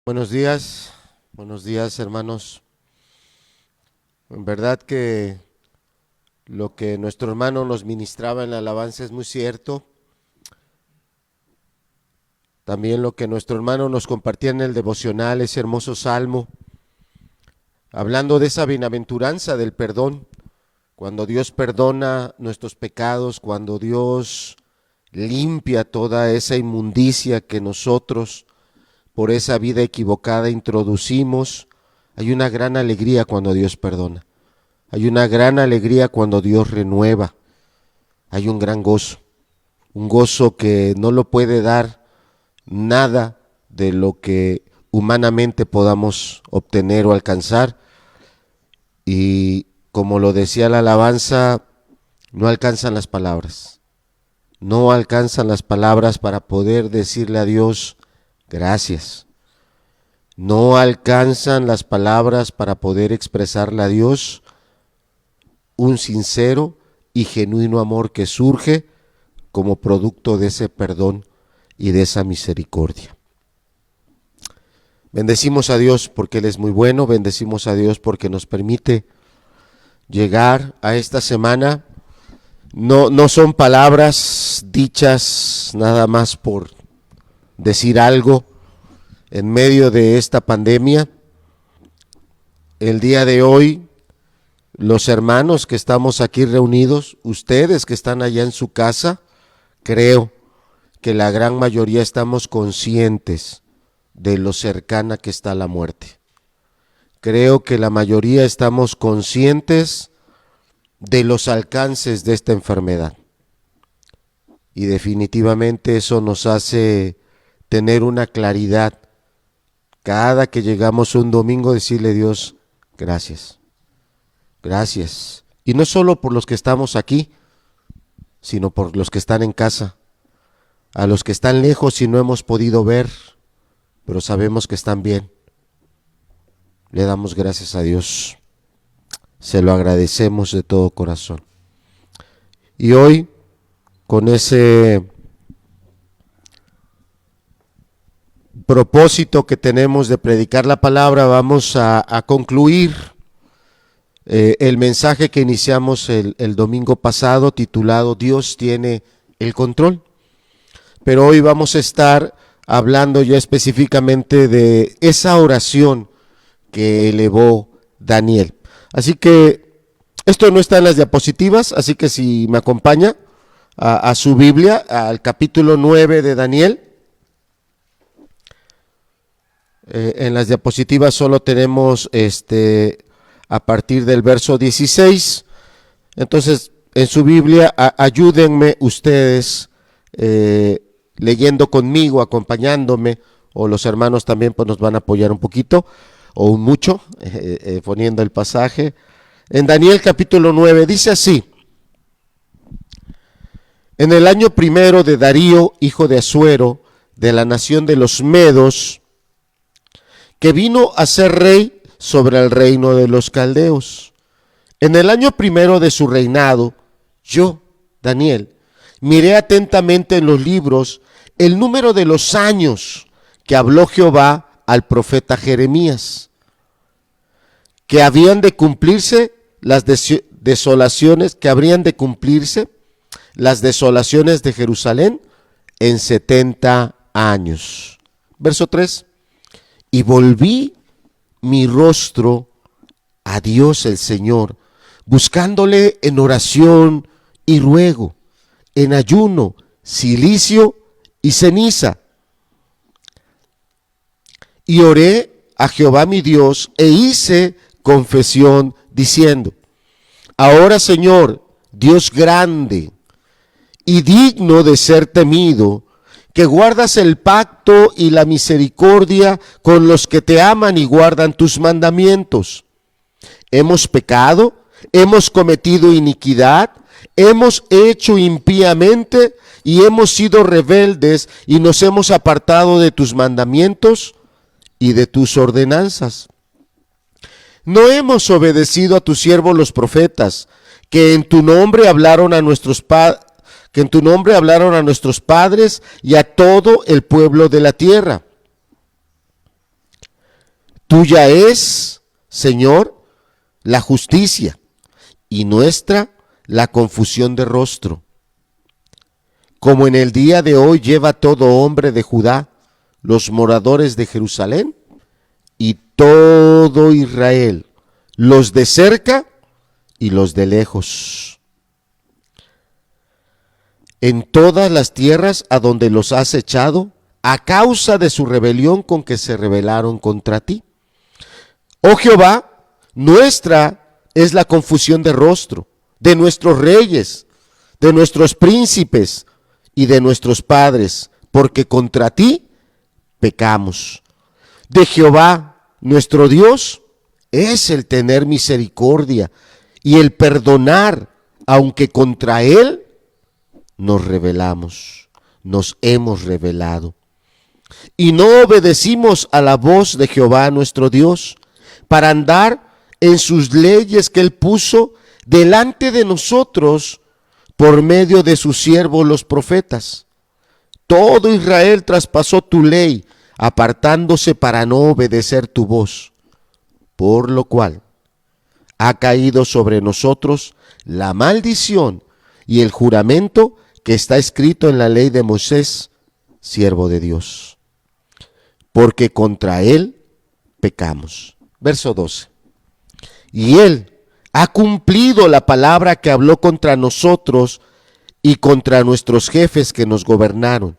Buenos días hermanos. En verdad que lo que nuestro hermano nos ministraba en la alabanza es muy cierto. También lo que nuestro hermano nos compartía en el devocional, ese hermoso salmo, hablando de esa bienaventuranza del perdón, cuando Dios perdona nuestros pecados, cuando Dios limpia toda esa inmundicia que nosotros por esa vida equivocada introducimos. Hay una gran alegría cuando Dios perdona. Hay una gran alegría cuando Dios renueva. Hay un gran gozo. Un gozo que no lo puede dar nada de lo que humanamente podamos obtener o alcanzar. Y como lo decía la alabanza, no alcanzan las palabras. No alcanzan las palabras para poder decirle a Dios gracias. No alcanzan las palabras para poder expresarle a Dios un sincero y genuino amor que surge como producto de ese perdón y de esa misericordia. Bendecimos a Dios porque Él es muy bueno, bendecimos a Dios porque nos permite llegar a esta semana. No son palabras dichas nada más por decir algo en medio de esta pandemia. El día de hoy, los hermanos que estamos aquí reunidos, ustedes que están allá en su casa, creo que la gran mayoría estamos conscientes de lo cercana que está la muerte. Creo que la mayoría estamos conscientes de los alcances de esta enfermedad. Y definitivamente eso nos hace tener una claridad. Cada que llegamos un domingo, decirle a Dios, gracias, gracias. Y no solo por los que estamos aquí, sino por los que están en casa, a los que están lejos y no hemos podido ver, pero sabemos que están bien. Le damos gracias a Dios. Se lo agradecemos de todo corazón. Y hoy, con ese propósito que tenemos de predicar la palabra, vamos a concluir el mensaje que iniciamos el domingo pasado, titulado Dios tiene el control. Pero hoy vamos a estar hablando ya específicamente de esa oración que elevó Daniel. Así que esto no está en las diapositivas, así que si me acompaña a su Biblia, al capítulo 9 de Daniel. En las diapositivas solo tenemos a partir del verso 16. Entonces, en su Biblia, ayúdenme ustedes leyendo conmigo, acompañándome, o los hermanos también pues nos van a apoyar un poquito o un mucho, poniendo el pasaje. En Daniel capítulo 9 dice así: en el año primero de Darío, hijo de Asuero, de la nación de los Medos, que vino a ser rey sobre el reino de los caldeos. En el año primero de su reinado, yo, Daniel, miré atentamente en los libros el número de los años que habló Jehová al profeta Jeremías, que habían de cumplirse las desolaciones, que habrían de cumplirse las desolaciones de Jerusalén en 70 años. Verso 3. Y volví mi rostro a Dios el Señor, buscándole en oración y ruego, en ayuno, cilicio y ceniza. Y oré a Jehová mi Dios e hice confesión diciendo: ahora, Señor, Dios grande y digno de ser temido, que guardas el pacto y la misericordia con los que te aman y guardan tus mandamientos. Hemos pecado, hemos cometido iniquidad, hemos hecho impíamente y hemos sido rebeldes y nos hemos apartado de tus mandamientos y de tus ordenanzas. No hemos obedecido a tus siervos los profetas, que en tu nombre hablaron a nuestros padres, y a todo el pueblo de la tierra. Tuya es, Señor, la justicia, y nuestra la confusión de rostro. Como en el día de hoy lleva todo hombre de Judá, los moradores de Jerusalén, y todo Israel, los de cerca y los de lejos, en todas las tierras a donde los has echado, a causa de su rebelión con que se rebelaron contra ti. Oh Jehová, nuestra es la confusión de rostro, de nuestros reyes, de nuestros príncipes y de nuestros padres, porque contra ti pecamos. De Jehová, nuestro Dios, es el tener misericordia y el perdonar, aunque contra él nos rebelamos, nos hemos rebelado. Y no obedecimos a la voz de Jehová nuestro Dios, para andar en sus leyes que él puso delante de nosotros por medio de sus siervos los profetas. Todo Israel traspasó tu ley, apartándose para no obedecer tu voz, por lo cual ha caído sobre nosotros la maldición y el juramento que está escrito en la ley de Moisés, siervo de Dios, porque contra él pecamos. Verso 12. Y él ha cumplido la palabra que habló contra nosotros y contra nuestros jefes que nos gobernaron,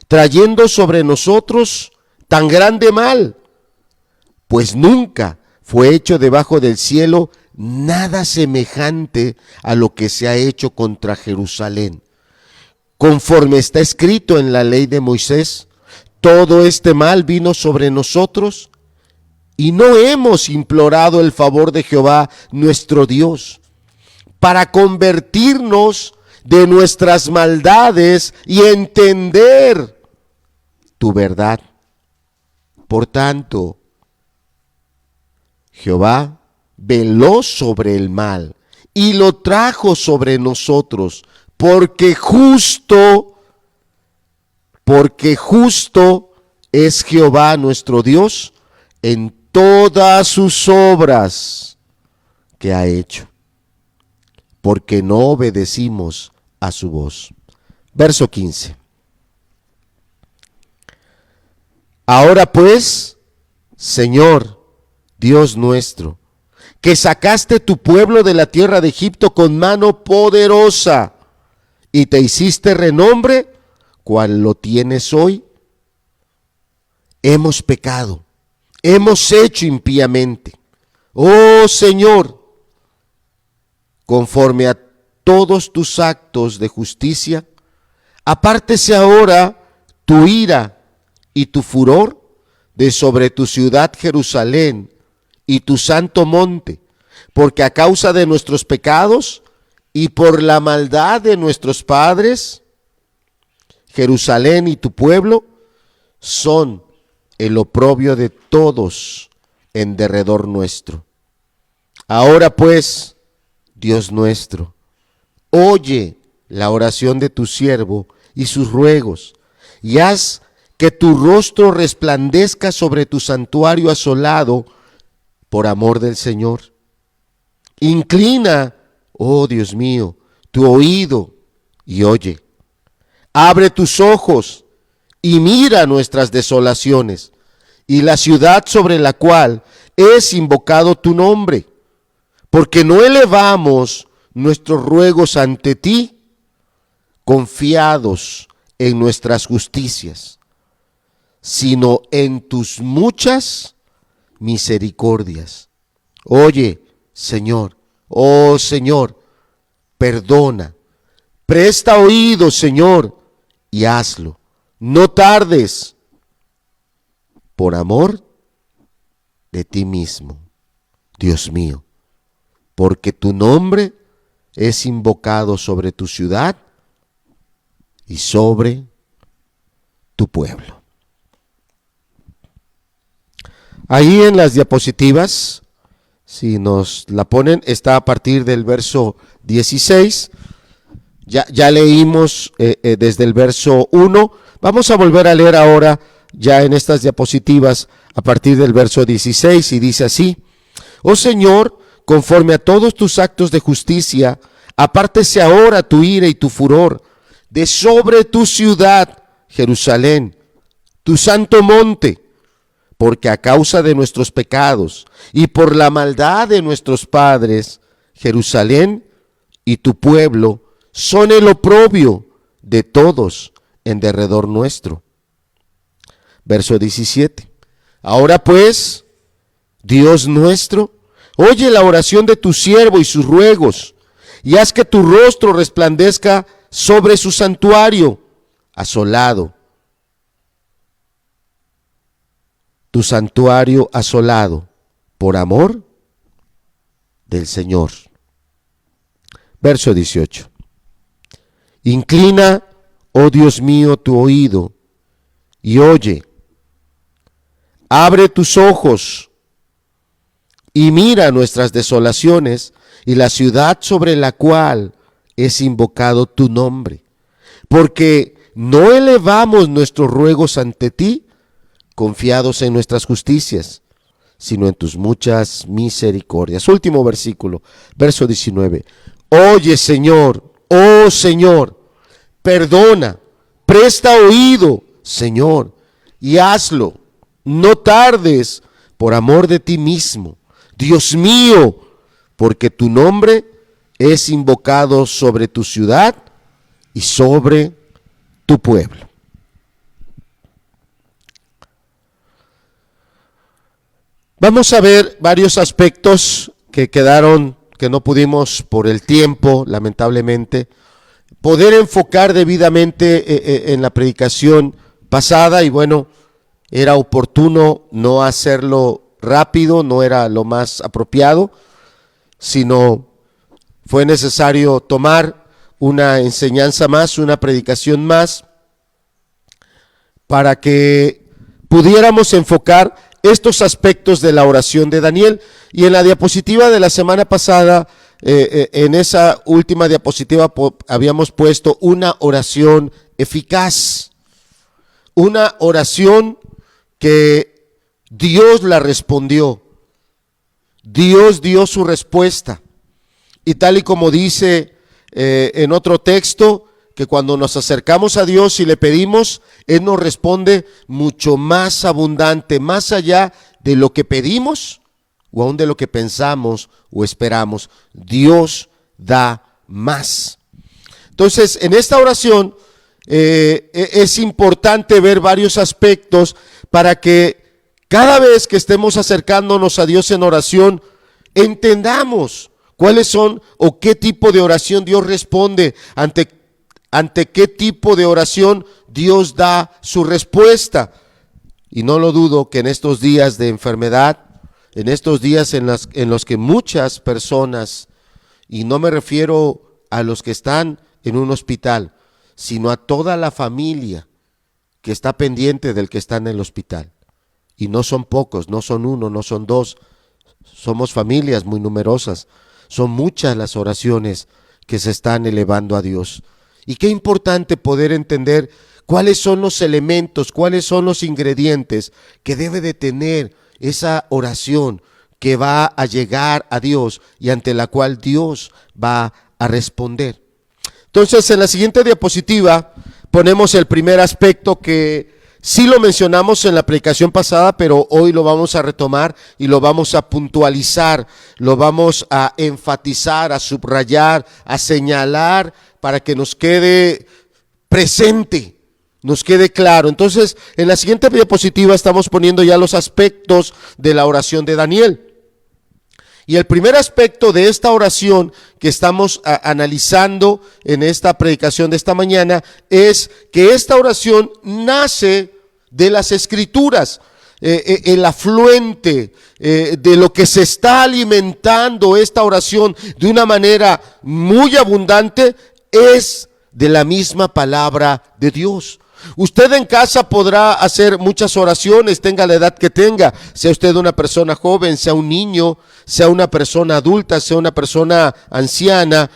trayendo sobre nosotros tan grande mal, pues nunca fue hecho debajo del cielo nada semejante a lo que se ha hecho contra Jerusalén. Conforme está escrito en la ley de Moisés, todo este mal vino sobre nosotros y no hemos implorado el favor de Jehová nuestro Dios para convertirnos de nuestras maldades y entender tu verdad. Por tanto, Jehová veló sobre el mal y lo trajo sobre nosotros, porque justo es Jehová nuestro Dios en todas sus obras que ha hecho, porque no obedecimos a su voz. Verso 15. Ahora pues, Señor, Dios nuestro, que sacaste tu pueblo de la tierra de Egipto con mano poderosa y te hiciste renombre, cual lo tienes hoy, hemos pecado, hemos hecho impíamente. Oh Señor, conforme a todos tus actos de justicia, apártese ahora tu ira y tu furor de sobre tu ciudad Jerusalén y tu santo monte, porque a causa de nuestros pecados y por la maldad de nuestros padres, Jerusalén y tu pueblo son el oprobio de todos en derredor nuestro. Ahora pues, Dios nuestro, oye la oración de tu siervo y sus ruegos, y haz que tu rostro resplandezca sobre tu santuario asolado por amor del Señor. Inclina, oh Dios mío, tu oído y oye. Abre tus ojos y mira nuestras desolaciones y la ciudad sobre la cual es invocado tu nombre, porque no elevamos nuestros ruegos ante ti, confiados en nuestras justicias, sino en tus muchas misericordias. Oye, Señor, oh Señor, perdona, presta oído, Señor, y hazlo. No tardes, por amor de ti mismo, Dios mío, porque tu nombre es invocado sobre tu ciudad y sobre tu pueblo. Ahí en las diapositivas, si nos la ponen, está a partir del verso 16. Ya leímos desde el verso 1. Vamos a volver a leer ahora ya en estas diapositivas a partir del verso 16 y dice así: Oh Señor, conforme a todos tus actos de justicia, apártese ahora tu ira y tu furor de sobre tu ciudad, Jerusalén, tu santo monte, porque a causa de nuestros pecados y por la maldad de nuestros padres, Jerusalén y tu pueblo son el oprobio de todos en derredor nuestro. Verso 17. Ahora pues, Dios nuestro, oye la oración de tu siervo y sus ruegos, y haz que tu rostro resplandezca sobre su santuario asolado. Tu santuario asolado, por amor del Señor. Verso 18. Inclina, oh Dios mío, tu oído y oye. Abre tus ojos y mira nuestras desolaciones y la ciudad sobre la cual es invocado tu nombre. Porque no elevamos nuestros ruegos ante ti, confiados en nuestras justicias, sino en tus muchas misericordias. Último versículo, verso 19. Oye, Señor, oh Señor, perdona, presta oído, Señor, y hazlo. No tardes por amor de ti mismo, Dios mío, porque tu nombre es invocado sobre tu ciudad y sobre tu pueblo. Vamos a ver varios aspectos que quedaron, que no pudimos por el tiempo, lamentablemente, poder enfocar debidamente en la predicación pasada, y bueno, era oportuno no hacerlo rápido, no era lo más apropiado, sino fue necesario tomar una enseñanza más, una predicación más, para que pudiéramos enfocar estos aspectos de la oración de Daniel. Y en la diapositiva de la semana pasada, en esa última diapositiva habíamos puesto una oración eficaz, una oración que Dios la respondió, Dios dio su respuesta, y tal y como dice en otro texto, que cuando nos acercamos a Dios y le pedimos, Él nos responde mucho más abundante, más allá de lo que pedimos o aún de lo que pensamos o esperamos. Dios da más. Entonces, en esta oración es importante ver varios aspectos para que cada vez que estemos acercándonos a Dios en oración, entendamos cuáles son o qué tipo de oración Dios responde, ante qué tipo de oración Dios da su respuesta. Y no lo dudo que en estos días de enfermedad, en estos días en los que muchas personas, y no me refiero a los que están en un hospital, sino a toda la familia que está pendiente del que está en el hospital. Y no son pocos, no son uno, no son dos, somos familias muy numerosas. Son muchas las oraciones que se están elevando a Dios. Y qué importante poder entender cuáles son los elementos, cuáles son los ingredientes que debe de tener esa oración que va a llegar a Dios y ante la cual Dios va a responder. Entonces, en la siguiente diapositiva ponemos el primer aspecto que sí lo mencionamos en la predicación pasada, pero hoy lo vamos a retomar y lo vamos a puntualizar, lo vamos a enfatizar, a subrayar, a señalar para que nos quede presente, nos quede claro. Entonces, en la siguiente diapositiva estamos poniendo ya los aspectos de la oración de Daniel. Y el primer aspecto de esta oración que estamos analizando en esta predicación de esta mañana es que esta oración nace de las Escrituras, el afluente de lo que se está alimentando esta oración de una manera muy abundante es de la misma palabra de Dios. Usted en casa podrá hacer muchas oraciones, tenga la edad que tenga, sea usted una persona joven, sea un niño, sea una persona adulta, sea una persona anciana,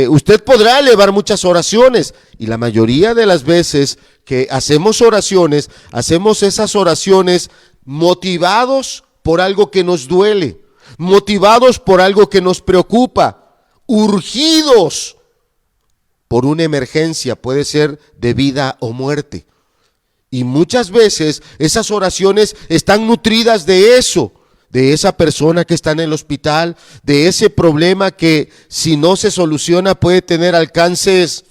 usted podrá elevar muchas oraciones, y la mayoría de las veces que hacemos oraciones, hacemos esas oraciones motivados por algo que nos duele, motivados por algo que nos preocupa, urgidos por una emergencia, puede ser de vida o muerte. Y muchas veces esas oraciones están nutridas de eso, de esa persona que está en el hospital, de ese problema que si no se soluciona puede tener alcances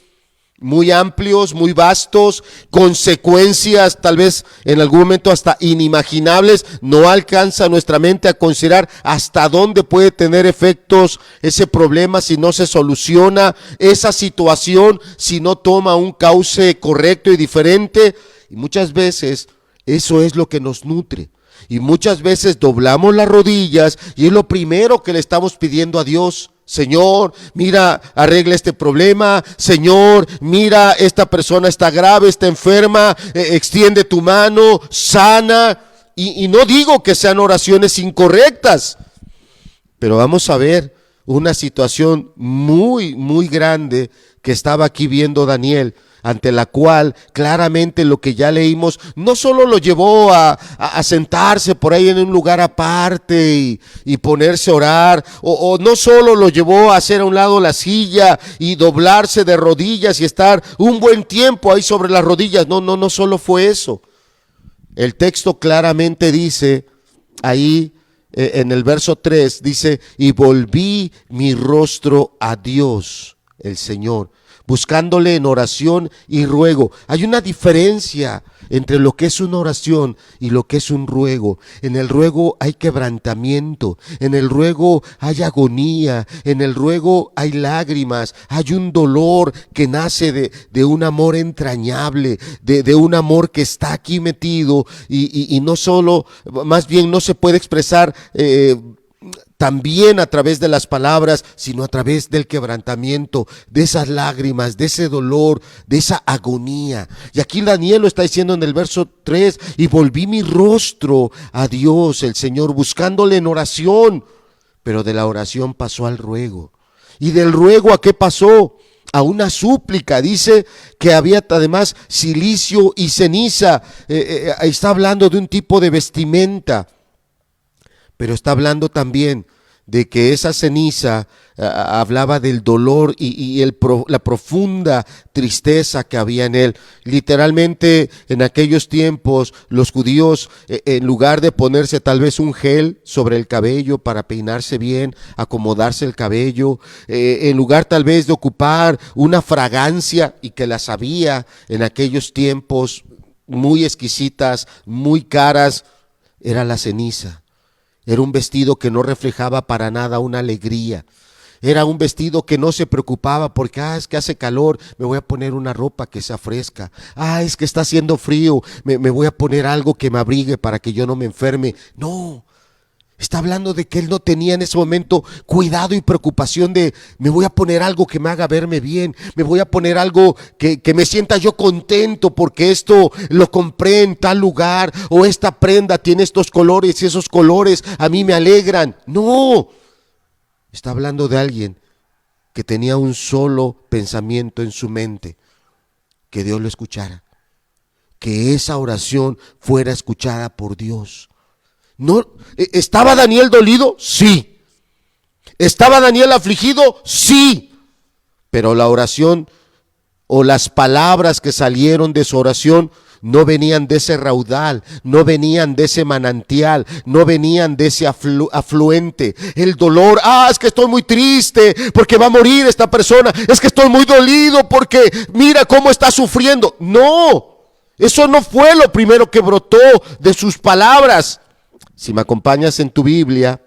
muy amplios, muy vastos, consecuencias tal vez en algún momento hasta inimaginables. No alcanza nuestra mente a considerar hasta dónde puede tener efectos ese problema si no se soluciona, esa situación si no toma un cauce correcto y diferente. Y muchas veces eso es lo que nos nutre. Y muchas veces doblamos las rodillas y es lo primero que le estamos pidiendo a Dios. Señor, mira, arregla este problema. Señor, mira, esta persona está grave, está enferma, extiende tu mano, sana. Y no digo que sean oraciones incorrectas, pero vamos a ver una situación muy, muy grande que estaba aquí viendo Daniel, ante la cual claramente lo que ya leímos no solo lo llevó a sentarse por ahí en un lugar aparte y ponerse a orar, o no solo lo llevó a hacer a un lado la silla y doblarse de rodillas y estar un buen tiempo ahí sobre las rodillas. No solo fue eso. El texto claramente dice ahí en el verso 3, dice: y volví mi rostro a Dios, el Señor, buscándole en oración y ruego. Hay una diferencia entre lo que es una oración y lo que es un ruego. En el ruego hay quebrantamiento, en el ruego hay agonía, en el ruego hay lágrimas, hay un dolor que nace de un amor entrañable, de un amor que está aquí metido y no solo, más bien no se puede expresar también a través de las palabras, sino a través del quebrantamiento, de esas lágrimas, de ese dolor, de esa agonía. Y aquí Daniel lo está diciendo en el verso 3, y volví mi rostro a Dios, el Señor, buscándole en oración. Pero de la oración pasó al ruego. ¿Y del ruego a qué pasó? A una súplica. Dice que había además cilicio y ceniza. Está hablando de un tipo de vestimenta. Pero está hablando también de que esa ceniza hablaba del dolor y la profunda tristeza que había en él. Literalmente en aquellos tiempos los judíos, en lugar de ponerse tal vez un gel sobre el cabello para peinarse bien, acomodarse el cabello, en lugar tal vez de ocupar una fragancia, y que las había en aquellos tiempos muy exquisitas, muy caras, era la ceniza. Era un vestido que no reflejaba para nada una alegría. Era un vestido que no se preocupaba porque, es que hace calor, me voy a poner una ropa que sea fresca. Es que está haciendo frío, me voy a poner algo que me abrigue para que yo no me enferme. No, está hablando de que él no tenía en ese momento cuidado y preocupación de, me voy a poner algo que me haga verme bien, me voy a poner algo que me sienta yo contento porque esto lo compré en tal lugar, o esta prenda tiene estos colores y esos colores a mí me alegran. No, está hablando de alguien que tenía un solo pensamiento en su mente: que Dios lo escuchara, que esa oración fuera escuchada por Dios. No, ¿estaba Daniel dolido? Sí. ¿Estaba Daniel afligido? Sí. Pero la oración o las palabras que salieron de su oración no venían de ese raudal, no venían de ese manantial, no venían de ese afluente. El dolor, es que estoy muy triste porque va a morir esta persona, es que estoy muy dolido porque mira cómo está sufriendo. No, eso no fue lo primero que brotó de sus palabras. Si me acompañas en tu Biblia,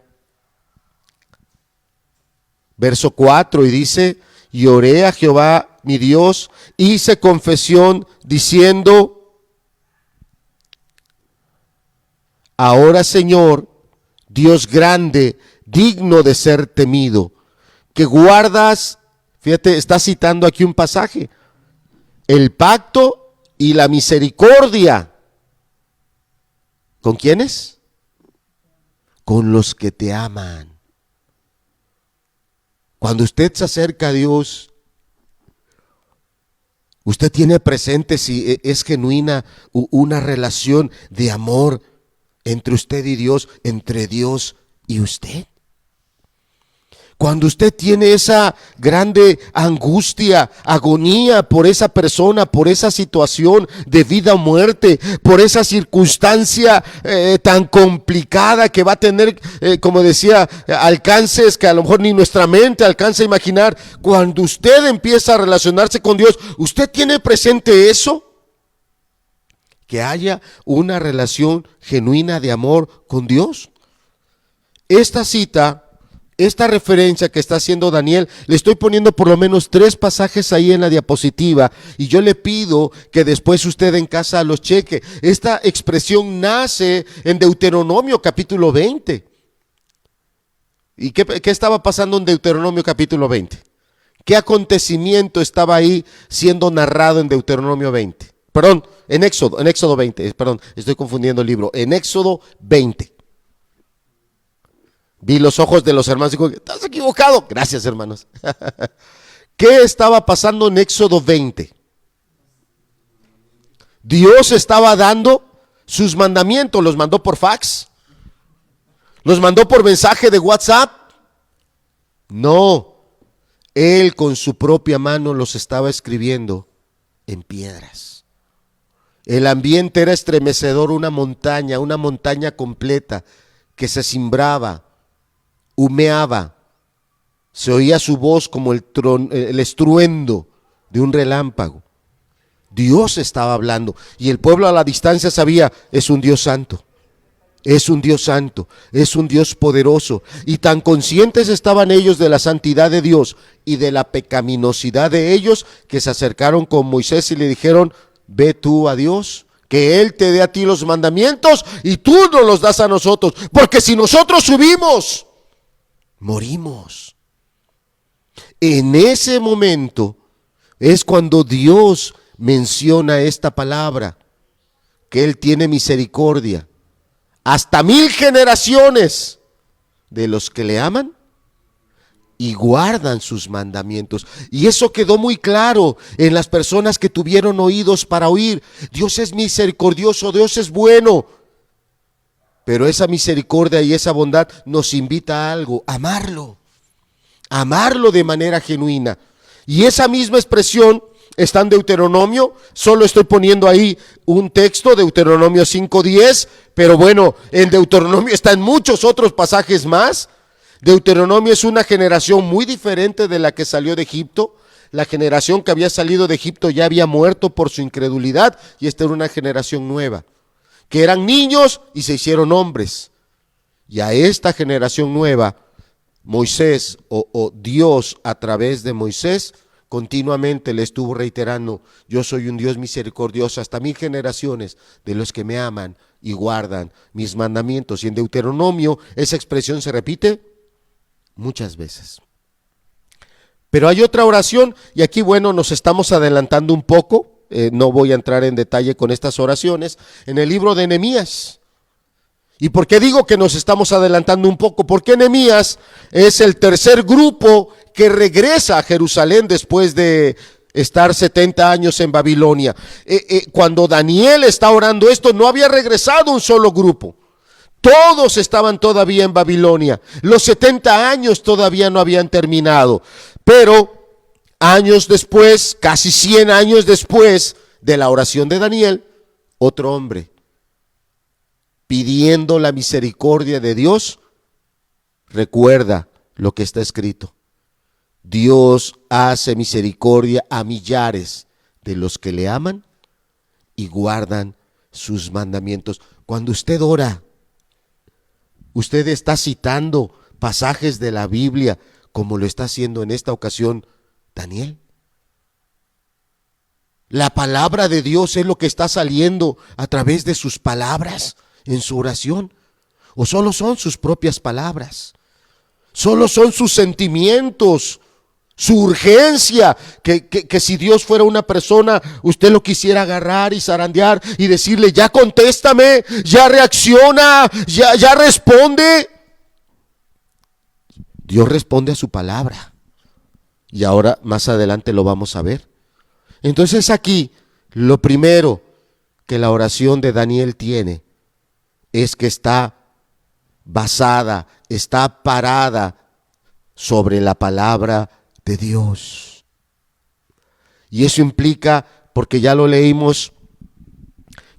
verso 4, y dice: y oré a Jehová mi Dios, hice confesión diciendo: ahora, Señor, Dios grande, digno de ser temido, que guardas, fíjate, está citando aquí un pasaje, el pacto y la misericordia. ¿Con quiénes? Con los que te aman. Cuando usted se acerca a Dios, usted tiene presente si es genuina una relación de amor entre usted y Dios, entre Dios y usted. Cuando usted tiene esa grande angustia, agonía por esa persona, por esa situación de vida o muerte, por esa circunstancia tan complicada que va a tener, como decía, alcances que a lo mejor ni nuestra mente alcanza a imaginar. Cuando usted empieza a relacionarse con Dios, ¿usted tiene presente eso? Que haya una relación genuina de amor con Dios. Esta cita, esta referencia que está haciendo Daniel, le estoy poniendo por lo menos 3 pasajes ahí en la diapositiva y yo le pido que después usted en casa los cheque. Esta expresión nace en Deuteronomio capítulo 20. ¿Y qué estaba pasando en Deuteronomio capítulo 20? ¿Qué acontecimiento estaba ahí siendo narrado en Deuteronomio 20? Perdón, en Éxodo 20, perdón, estoy confundiendo el libro, en Éxodo 20. Vi los ojos de los hermanos y digo, estás equivocado. Gracias, hermanos. ¿Qué estaba pasando en Éxodo 20? Dios estaba dando sus mandamientos. ¿Los mandó por fax? ¿Los mandó por mensaje de WhatsApp? No. Él con su propia mano los estaba escribiendo en piedras. El ambiente era estremecedor, una montaña completa que se cimbraba, humeaba, se oía su voz como el estruendo de un relámpago. Dios estaba hablando y el pueblo a la distancia sabía, es un Dios santo, es un Dios santo, es un Dios poderoso. Y tan conscientes estaban ellos de la santidad de Dios y de la pecaminosidad de ellos que se acercaron con Moisés y le dijeron, ve tú a Dios, que Él te dé a ti los mandamientos y tú nos los das a nosotros, porque si nosotros subimos, morimos. En ese momento es cuando Dios menciona esta palabra, que Él tiene misericordia hasta 1000 generaciones de los que le aman y guardan sus mandamientos. Y eso quedó muy claro en las personas que tuvieron oídos para oír. Dios es misericordioso, Dios es bueno. Pero esa misericordia y esa bondad nos invita a algo, amarlo de manera genuina. Y esa misma expresión está en Deuteronomio, solo estoy poniendo ahí un texto, Deuteronomio 5:10, pero bueno, en Deuteronomio están muchos otros pasajes más. Deuteronomio es una generación muy diferente de la que salió de Egipto. La generación que había salido de Egipto ya había muerto por su incredulidad y esta era una generación nueva, que eran niños y se hicieron hombres. Y a esta generación nueva, Moisés o Dios a través de Moisés continuamente le estuvo reiterando, yo soy un Dios misericordioso hasta 1000 generaciones de los que me aman y guardan mis mandamientos. Y en Deuteronomio esa expresión se repite muchas veces. Pero hay otra oración y aquí bueno nos estamos adelantando un poco, no voy a entrar en detalle con estas oraciones, en el libro de Nehemías. ¿Y por qué digo que nos estamos adelantando un poco? Porque Nehemías es el tercer grupo que regresa a Jerusalén después de estar 70 años en Babilonia. Cuando Daniel está orando esto, no había regresado un solo grupo. Todos estaban todavía en Babilonia. Los 70 años todavía no habían terminado. Pero años después, casi 100 años después de la oración de Daniel, otro hombre, pidiendo la misericordia de Dios, recuerda lo que está escrito. Dios hace misericordia a millares de los que le aman y guardan sus mandamientos. Cuando usted ora, usted está citando pasajes de la Biblia como lo está haciendo en esta ocasión Daniel. La palabra de Dios es lo que está saliendo a través de sus palabras en su oración, o solo son sus propias palabras, solo son sus sentimientos su urgencia, que si Dios fuera una persona, usted lo quisiera agarrar y zarandear y decirle, ya contéstame, ya reacciona, ya responde. Dios responde a su palabra. Y ahora más adelante lo vamos a ver. Entonces aquí, lo primero que la oración de Daniel tiene es que está basada, está parada sobre la palabra de Dios. Y eso implica, porque ya lo leímos,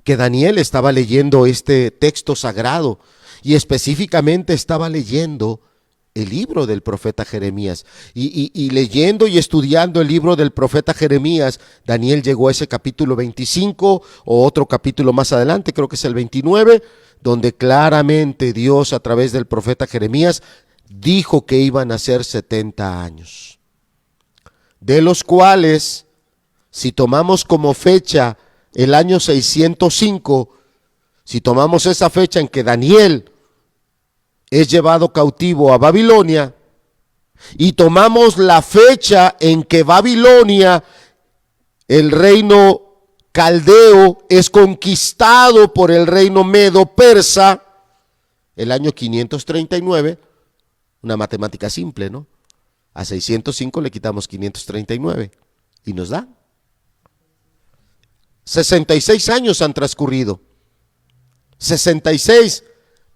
que Daniel estaba leyendo este texto sagrado y específicamente estaba leyendo el libro del profeta Jeremías. Y leyendo y estudiando el libro del profeta Jeremías, Daniel llegó a ese capítulo 25 o otro capítulo más adelante, creo que es el 29, donde claramente Dios a través del profeta Jeremías dijo que iban a ser 70 años, de los cuales, si tomamos como fecha el año 605, si tomamos esa fecha en que Daniel es llevado cautivo a Babilonia, y tomamos la fecha en que Babilonia, el reino caldeo, es conquistado por el reino medo-persa, el año 539, una matemática simple, ¿no? A 605 le quitamos 539 y nos da 66 años han transcurrido. 66.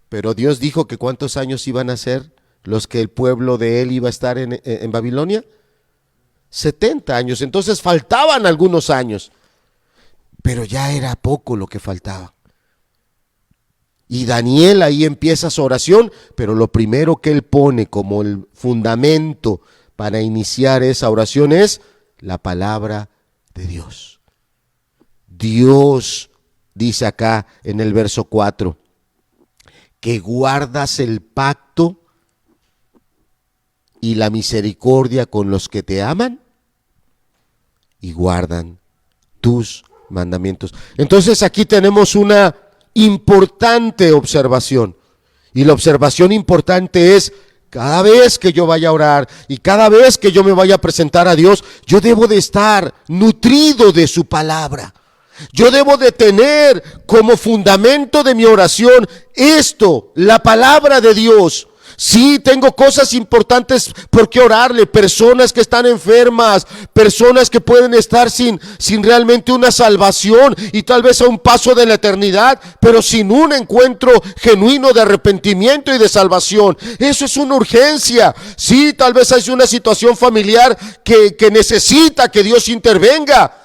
Pero Dios dijo que ¿cuántos años iban a ser los que el pueblo de él iba a estar en Babilonia? 70 años. Entonces faltaban algunos años, pero ya era poco lo que faltaba. Y Daniel ahí empieza su oración, pero lo primero que él pone como el fundamento para iniciar esa oración es la palabra de Dios. Dios dice acá en el verso 4, que guardas el pacto y la misericordia con los que te aman y guardan tus mandamientos. Entonces aquí tenemos una importante observación, y la observación importante es: cada vez que yo vaya a orar y cada vez que yo me vaya a presentar a Dios, yo debo de estar nutrido de su palabra. Yo debo de tener como fundamento de mi oración esto, la palabra de Dios. Sí, tengo cosas importantes por qué orarle, personas que están enfermas, personas que pueden estar sin realmente una salvación y tal vez a un paso de la eternidad, pero sin un encuentro genuino de arrepentimiento y de salvación. Eso es una urgencia. Sí, tal vez hay una situación familiar que necesita que Dios intervenga,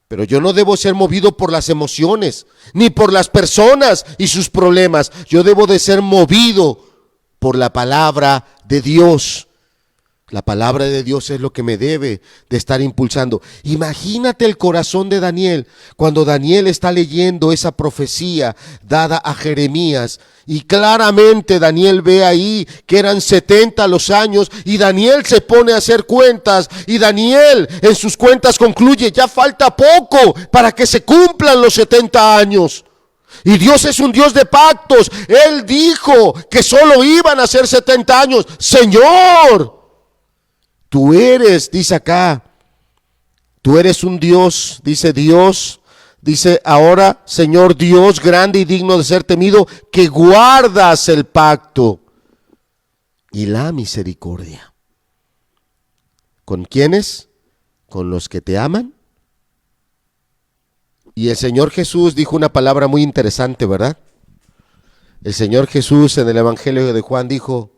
pero yo no debo ser movido por las emociones, ni por las personas y sus problemas. Yo debo de ser movido por la palabra de Dios. La palabra de Dios es lo que me debe de estar impulsando. Imagínate el corazón de Daniel cuando Daniel está leyendo esa profecía dada a Jeremías, y claramente Daniel ve ahí que eran 70 los años, y Daniel se pone a hacer cuentas, y Daniel en sus cuentas concluye: ya falta poco para que se cumplan los 70 años. Y Dios es un Dios de pactos. Él dijo que solo iban a ser 70 años. Señor, tú eres, dice acá, tú eres un Dios, dice Dios, dice ahora, Señor Dios grande y digno de ser temido, que guardas el pacto y la misericordia. ¿Con quiénes? Con los que te aman. Y el Señor Jesús dijo una palabra muy interesante, ¿verdad? El Señor Jesús en el Evangelio de Juan dijo: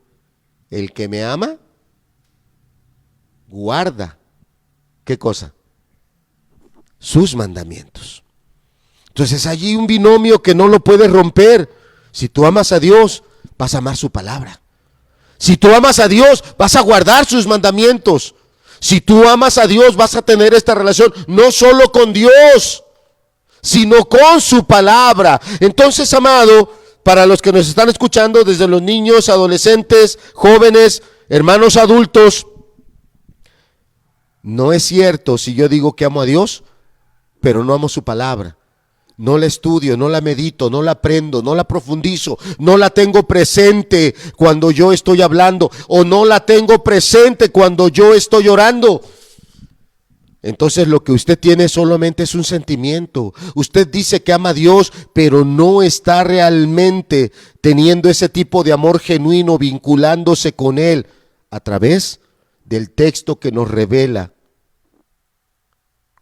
el que me ama, guarda, ¿qué cosa? Sus mandamientos. Entonces allí un binomio que no lo puedes romper. Si tú amas a Dios, vas a amar su palabra. Si tú amas a Dios, vas a guardar sus mandamientos. Si tú amas a Dios, vas a tener esta relación no solo con Dios, sino con su palabra. Entonces, amado, para los que nos están escuchando, desde los niños, adolescentes, jóvenes, hermanos adultos, no es cierto si yo digo que amo a Dios, pero no amo su palabra. no la estudio, no la medito, no la aprendo, no la profundizo, no la tengo presente cuando yo estoy hablando o no la tengo presente cuando yo estoy orando, entonces lo que usted tiene solamente es un sentimiento. Usted dice que ama a Dios, pero no está realmente teniendo ese tipo de amor genuino, vinculándose con Él a través del texto que nos revela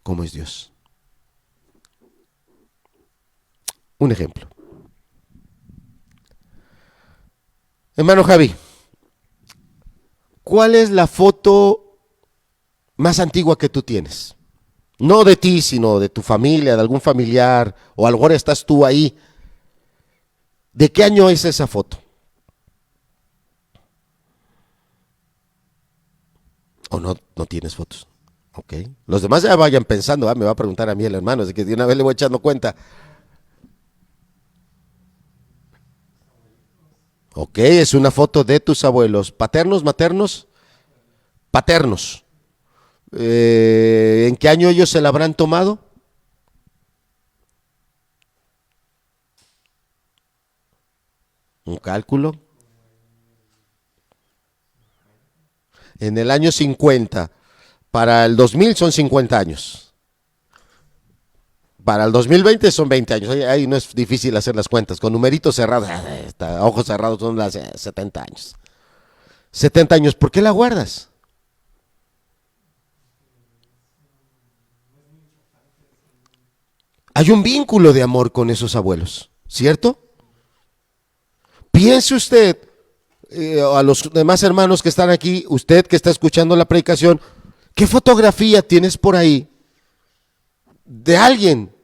cómo es Dios. Un ejemplo. Hermano Javi, ¿cuál es la foto más antigua que tú tienes? No de ti, sino de tu familia, de algún familiar, o a lo mejor estás tú ahí. ¿De qué año es esa foto? ¿O no tienes fotos? Ok. Los demás ya vayan pensando, me va a preguntar a mí el hermano, así que de una vez le voy echando cuenta. Ok, es una foto de tus abuelos. ¿Paternos, maternos? Paternos. ¿En qué año ellos se la habrán tomado? Un cálculo. En el año 50. Para el 2000 son 50 años. Para el 2020 son 20 años. Ahí no es difícil hacer las cuentas. Con numeritos cerrados, ojos cerrados son las 70 años. 70 años, ¿por qué la guardas? Hay un vínculo de amor con esos abuelos, ¿cierto? Piense usted, a los demás hermanos que están aquí, usted que está escuchando la predicación, ¿qué fotografía tienes por ahí de alguien?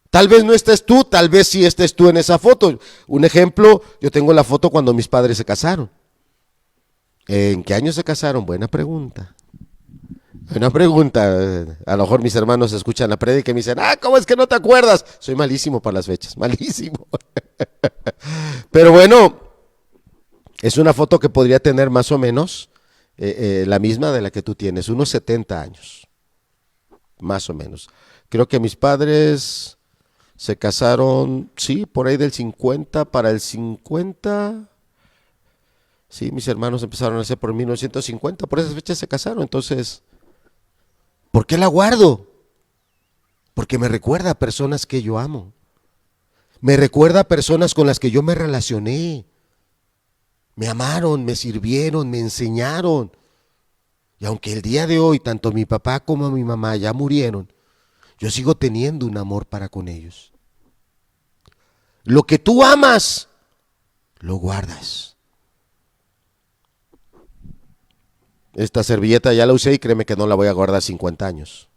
Tal vez no estés tú, tal vez sí estés tú en esa foto. Un ejemplo, yo tengo la foto cuando mis padres se casaron. ¿En qué año se casaron? Buena pregunta. Buena pregunta. A lo mejor mis hermanos escuchan la prédica y me dicen, ¿cómo es que no te acuerdas? Soy malísimo para las fechas, malísimo. Pero bueno, es una foto que podría tener más o menos la misma de la que tú tienes, unos 70 años, más o menos. Creo que mis padres se casaron, sí, por ahí del 50, para el 50, sí, mis hermanos empezaron a hacer por 1950, por esas fechas se casaron, entonces, ¿por qué la guardo? Porque me recuerda a personas que yo amo, me recuerda a personas con las que yo me relacioné, me amaron, me sirvieron, me enseñaron, y aunque el día de hoy tanto mi papá como mi mamá ya murieron, yo sigo teniendo un amor para con ellos. Lo que tú amas, lo guardas. Esta servilleta ya la usé y créeme que no la voy a guardar 50 años.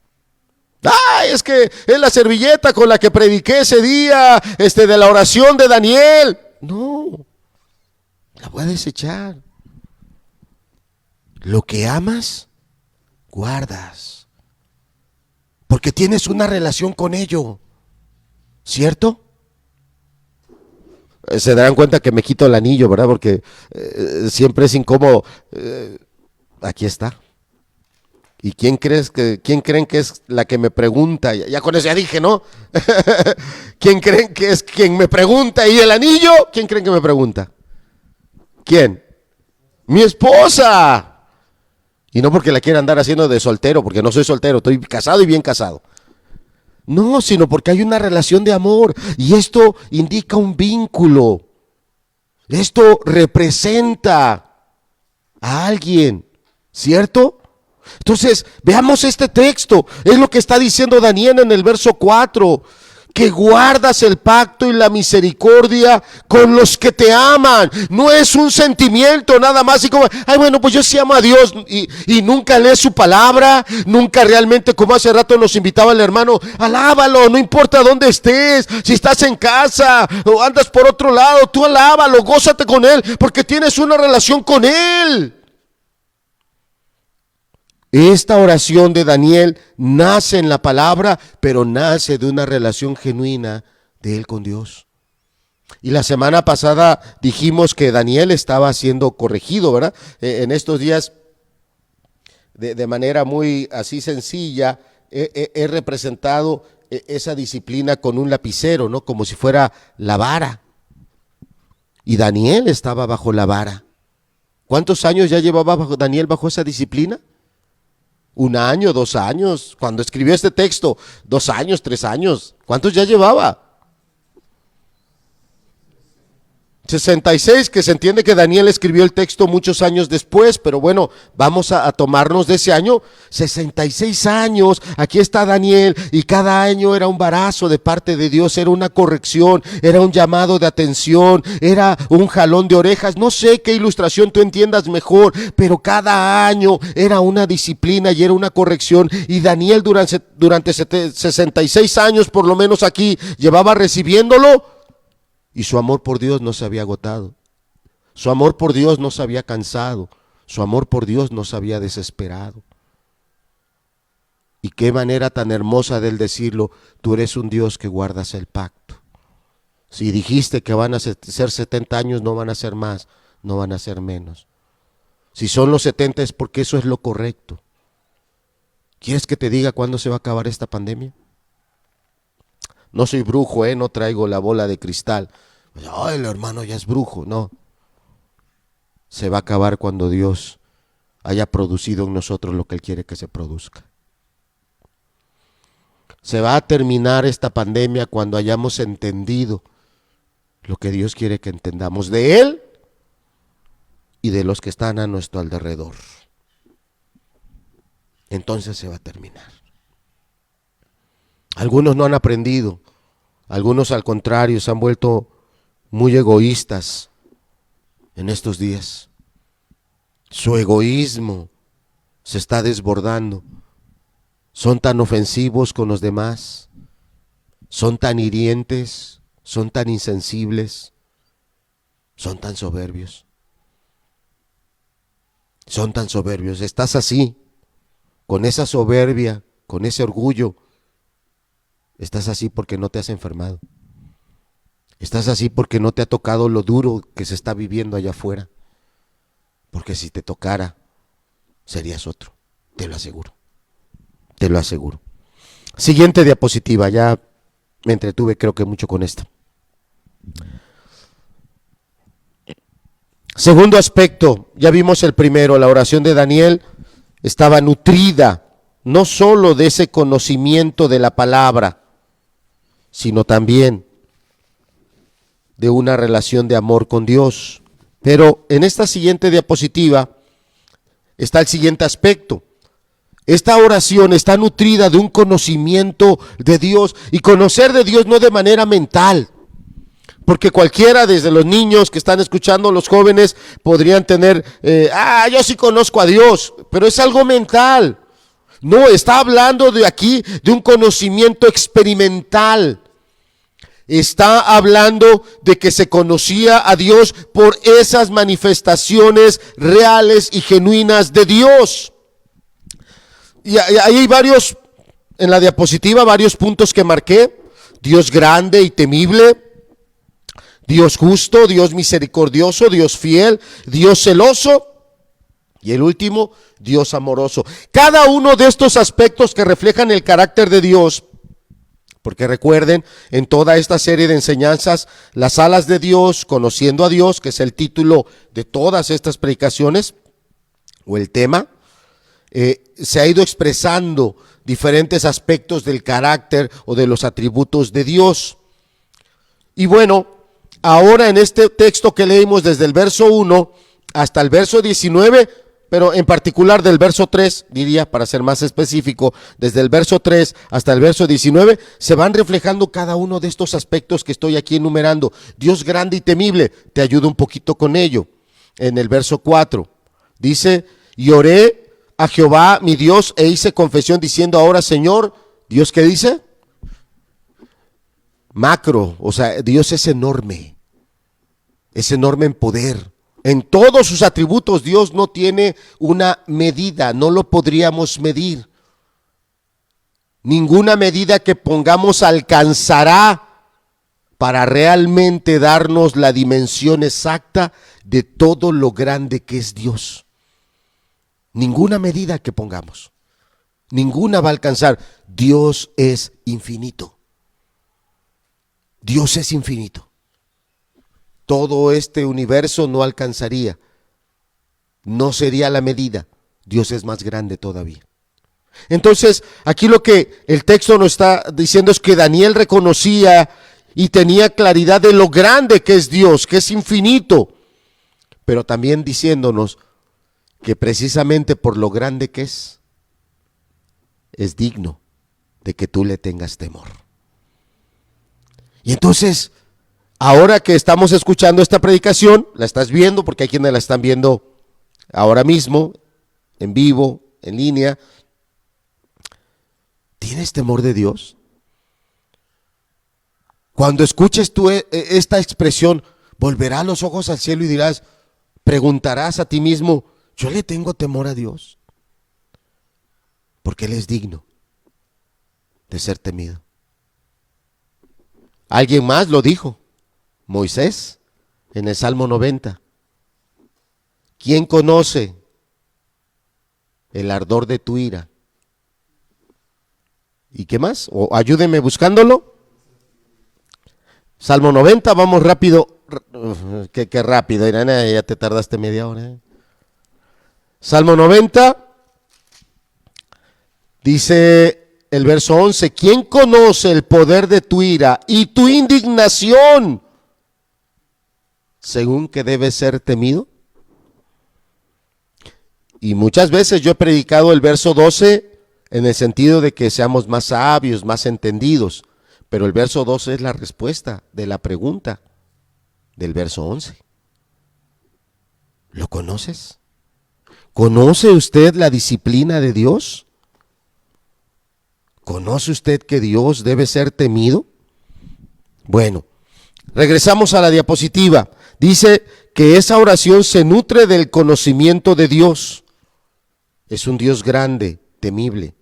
Es que es la servilleta con la que prediqué ese día, de la oración de Daniel. No, la voy a desechar. Lo que amas, guardas. Porque tienes una relación con ello, ¿cierto? Se darán cuenta que me quito el anillo, ¿verdad? Porque siempre es incómodo. Aquí está. ¿Y quién creen que es la que me pregunta? Ya con eso ya dije, ¿no? ¿Quién creen que es quien me pregunta? ¿Y el anillo? ¿Quién creen que me pregunta? ¿Quién? Mi esposa. Y no porque la quiera andar haciendo de soltero, porque no soy soltero, estoy casado y bien casado. No, sino porque hay una relación de amor y esto indica un vínculo. Esto representa a alguien, ¿cierto? Entonces, veamos este texto. Es lo que está diciendo Daniel en el verso 4. Que guardas el pacto y la misericordia con los que te aman. No es un sentimiento nada más y como, bueno, pues yo sí amo a Dios y nunca lees su palabra, nunca realmente, como hace rato nos invitaba el hermano, alábalo, no importa dónde estés, si estás en casa o andas por otro lado, tú alábalo, gózate con él, porque tienes una relación con él. Esta oración de Daniel nace en la palabra, pero nace de una relación genuina de él con Dios. Y la semana pasada dijimos que Daniel estaba siendo corregido, ¿verdad? En estos días, de manera muy así sencilla, he representado esa disciplina con un lapicero, ¿no? Como si fuera la vara. Y Daniel estaba bajo la vara. ¿Cuántos años ya llevaba Daniel bajo esa disciplina? 1 año, 2 años. Cuando escribió este texto, 2 años, 3 años. ¿Cuántos ya llevaba? 66, que se entiende que Daniel escribió el texto muchos años después, pero bueno, vamos a tomarnos de ese año. 66 años, aquí está Daniel, y cada año era un varazo de parte de Dios, era una corrección, era un llamado de atención, era un jalón de orejas. No sé qué ilustración tú entiendas mejor, pero cada año era una disciplina y era una corrección, y Daniel durante 66 años, por lo menos aquí, llevaba recibiéndolo. Y su amor por Dios no se había agotado. Su amor por Dios no se había cansado. Su amor por Dios no se había desesperado. Y qué manera tan hermosa de él decirlo: tú eres un Dios que guardas el pacto. Si dijiste que van a ser 70 años, no van a ser más, no van a ser menos. Si son los 70 es porque eso es lo correcto. ¿Quieres que te diga cuándo se va a acabar esta pandemia? No soy brujo, no traigo la bola de cristal. Ay, el hermano ya es brujo. No. Se va a acabar cuando Dios haya producido en nosotros lo que Él quiere que se produzca. Se va a terminar esta pandemia cuando hayamos entendido lo que Dios quiere que entendamos de Él y de los que están a nuestro alrededor. Entonces se va a terminar. Algunos no han aprendido, algunos al contrario se han vuelto muy egoístas en estos días. Su egoísmo se está desbordando. Son tan ofensivos con los demás, son tan hirientes, son tan insensibles, son tan soberbios. Son tan soberbios. Estás así, con esa soberbia, con ese orgullo. Estás así porque no te has enfermado. Estás así porque no te ha tocado lo duro que se está viviendo allá afuera. Porque si te tocara, serías otro. Te lo aseguro. Te lo aseguro. Siguiente diapositiva. Ya me entretuve creo que mucho con esta. Segundo aspecto. Ya vimos el primero. La oración de Daniel estaba nutrida no solo de ese conocimiento de la palabra, sino también de una relación de amor con Dios. Pero en esta siguiente diapositiva está el siguiente aspecto. Esta oración está nutrida de un conocimiento de Dios, y conocer de Dios no de manera mental, porque cualquiera, desde los niños que están escuchando, los jóvenes, podrían tener, yo sí conozco a Dios, pero es algo mental. No, está hablando de aquí de un conocimiento experimental. Está hablando de que se conocía a Dios por esas manifestaciones reales y genuinas de Dios. Y ahí hay varios, en la diapositiva, varios puntos que marqué. Dios grande y temible, Dios justo, Dios misericordioso, Dios fiel, Dios celoso, y el último, Dios amoroso. Cada uno de estos aspectos que reflejan el carácter de Dios, porque recuerden, en toda esta serie de enseñanzas, las alas de Dios, conociendo a Dios, que es el título de todas estas predicaciones, o el tema, se ha ido expresando diferentes aspectos del carácter o de los atributos de Dios. Y bueno, ahora en este texto que leímos desde el verso 1 hasta el verso 19, pero en particular del verso 3, diría, para ser más específico, desde el verso 3 hasta el verso 19, se van reflejando cada uno de estos aspectos que estoy aquí enumerando. Dios grande y temible, te ayudo un poquito con ello. En el verso 4, dice, y oré a Jehová mi Dios e hice confesión diciendo, ahora Señor, ¿Dios qué dice? Macro, o sea, Dios es enorme en poder. En todos sus atributos Dios no tiene una medida, no lo podríamos medir. Ninguna medida que pongamos alcanzará para realmente darnos la dimensión exacta de todo lo grande que es Dios. Ninguna medida que pongamos. Ninguna va a alcanzar. Dios es infinito. Dios es infinito. Todo este universo no alcanzaría. No sería la medida. Dios es más grande todavía. Entonces, aquí lo que el texto nos está diciendo es que Daniel reconocía y tenía claridad de lo grande que es Dios, que es infinito, pero también diciéndonos que precisamente por lo grande que es digno de que tú le tengas temor. Y entonces, ahora que estamos escuchando esta predicación, la estás viendo, porque hay quienes la están viendo ahora mismo, en vivo, en línea. ¿Tienes temor de Dios? Cuando escuches tú esta expresión, volverás los ojos al cielo y dirás, preguntarás a ti mismo, ¿yo le tengo temor a Dios? Porque Él es digno de ser temido. Alguien más lo dijo, Moisés, en el Salmo 90. ¿Quién conoce el ardor de tu ira? ¿Y qué más? O ayúdeme buscándolo. Salmo 90, vamos rápido. Qué rápido, Irene, ya te tardaste media hora. Salmo 90, dice el verso 11, ¿quién conoce el poder de tu ira y tu indignación, según que debe ser temido? Y muchas veces yo he predicado el verso 12 en el sentido de que seamos más sabios, más entendidos, pero el verso 12 es la respuesta de la pregunta del verso 11. ¿Lo conoces? ¿Conoce usted la disciplina de Dios? ¿Conoce usted que Dios debe ser temido? Bueno, regresamos a la diapositiva. Dice que esa oración se nutre del conocimiento de Dios. Es un Dios grande, temible.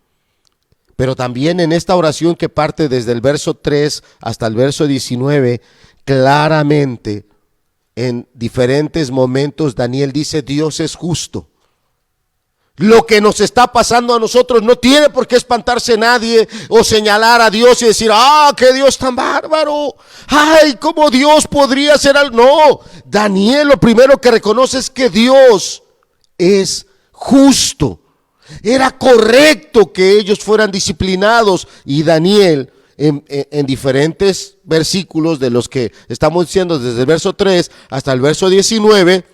Pero también en esta oración que parte desde el verso 3 hasta el verso 19, claramente en diferentes momentos Daniel dice, Dios es justo. Lo que nos está pasando a nosotros no tiene por qué espantarse nadie o señalar a Dios y decir, qué Dios tan bárbaro, ay, cómo Dios podría ser algo. No, Daniel lo primero que reconoce es que Dios es justo. Era correcto que ellos fueran disciplinados, y Daniel en diferentes versículos de los que estamos diciendo desde el verso 3 hasta el verso 19,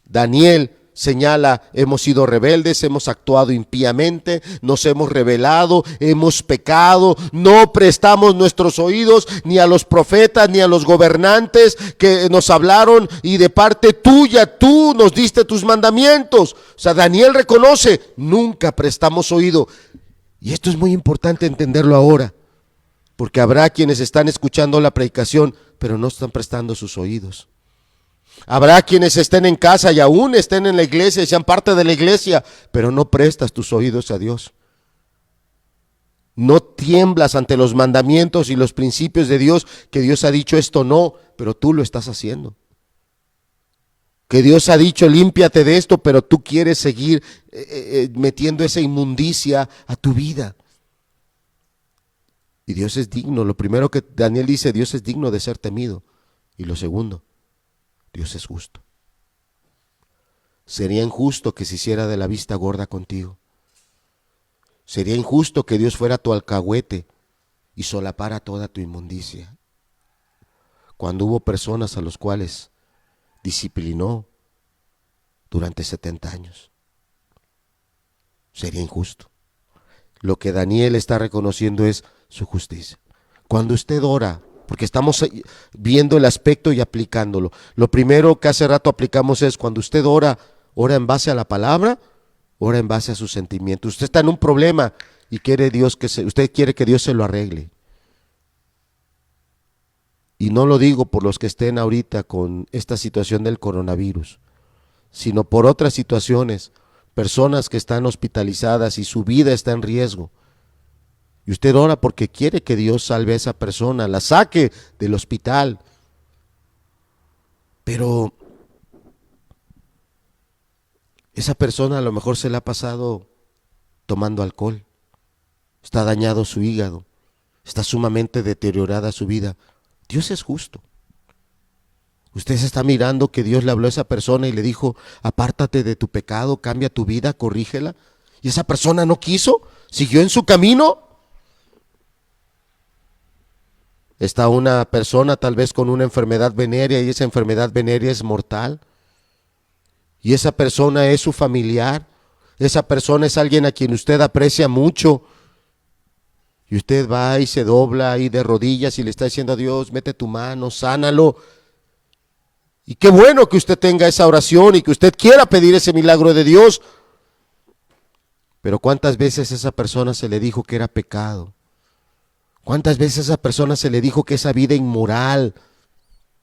Daniel señala, hemos sido rebeldes, hemos actuado impíamente, nos hemos rebelado, hemos pecado, no prestamos nuestros oídos ni a los profetas ni a los gobernantes que nos hablaron, y de parte tuya tú nos diste tus mandamientos. O sea, Daniel reconoce, nunca prestamos oído. Y esto es muy importante entenderlo ahora, porque habrá quienes están escuchando la predicación, pero no están prestando sus oídos. Habrá quienes estén en casa y aún estén en la iglesia y sean parte de la iglesia, pero no prestas tus oídos a Dios. No tiemblas ante los mandamientos y los principios de Dios, que Dios ha dicho esto no, pero tú lo estás haciendo. Que Dios ha dicho límpiate de esto, pero tú quieres seguir metiendo esa inmundicia a tu vida. Y Dios es digno. Lo primero que Daniel dice, Dios es digno de ser temido. Y lo segundo, Dios es justo. Sería injusto que se hiciera de la vista gorda contigo. Sería injusto que Dios fuera tu alcahuete y solapara toda tu inmundicia. Cuando hubo personas a los cuales disciplinó durante 70 años. Sería injusto. Lo que Daniel está reconociendo es su justicia. Cuando usted ora, porque estamos viendo el aspecto y aplicándolo. Lo primero que hace rato aplicamos es cuando usted ora en base a la palabra, ora en base a sus sentimientos. Usted está en un problema y usted quiere que Dios se lo arregle. Y no lo digo por los que estén ahorita con esta situación del coronavirus, sino por otras situaciones, personas que están hospitalizadas y su vida está en riesgo. Y usted ora porque quiere que Dios salve a esa persona, la saque del hospital. Pero esa persona a lo mejor se la ha pasado tomando alcohol, está dañado su hígado, está sumamente deteriorada su vida. Dios es justo. Usted se está mirando que Dios le habló a esa persona y le dijo, apártate de tu pecado, cambia tu vida, corrígela. Y esa persona no quiso, siguió en su camino. Está una persona tal vez con una enfermedad venérea y esa enfermedad venérea es mortal. Y esa persona es su familiar. Esa persona es alguien a quien usted aprecia mucho. Y usted va y se dobla ahí de rodillas y le está diciendo a Dios, mete tu mano, sánalo. Y qué bueno que usted tenga esa oración y que usted quiera pedir ese milagro de Dios. Pero ¿cuántas veces a esa persona se le dijo que era pecado? ¿Cuántas veces a esa persona se le dijo que esa vida inmoral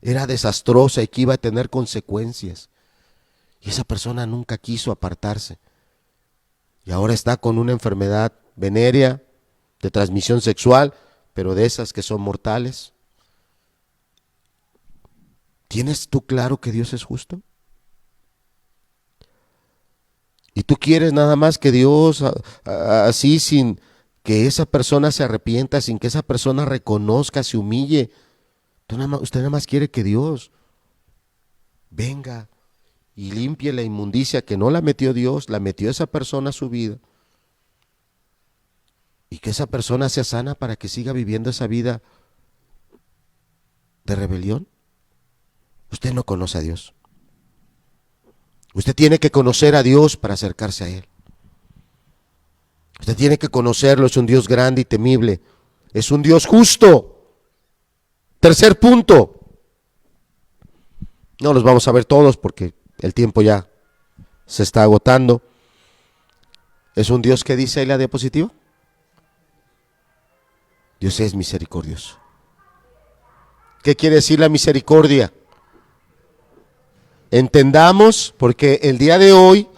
era desastrosa y que iba a tener consecuencias? Y esa persona nunca quiso apartarse. Y ahora está con una enfermedad venérea, de transmisión sexual, pero de esas que son mortales. ¿Tienes tú claro que Dios es justo? Y tú quieres nada más que Dios, así sin que esa persona se arrepienta, sin que esa persona reconozca, se humille. Usted nada más quiere que Dios venga y limpie la inmundicia que no la metió Dios, la metió esa persona a su vida. Y que esa persona sea sana para que siga viviendo esa vida de rebelión. Usted no conoce a Dios. Usted tiene que conocer a Dios para acercarse a Él. Usted tiene que conocerlo, es un Dios grande y temible. Es un Dios justo. Tercer punto. No los vamos a ver todos porque el tiempo ya se está agotando. Es un Dios que dice ahí la diapositiva. Dios es misericordioso. ¿Qué quiere decir la misericordia? Entendamos, porque el día de hoy,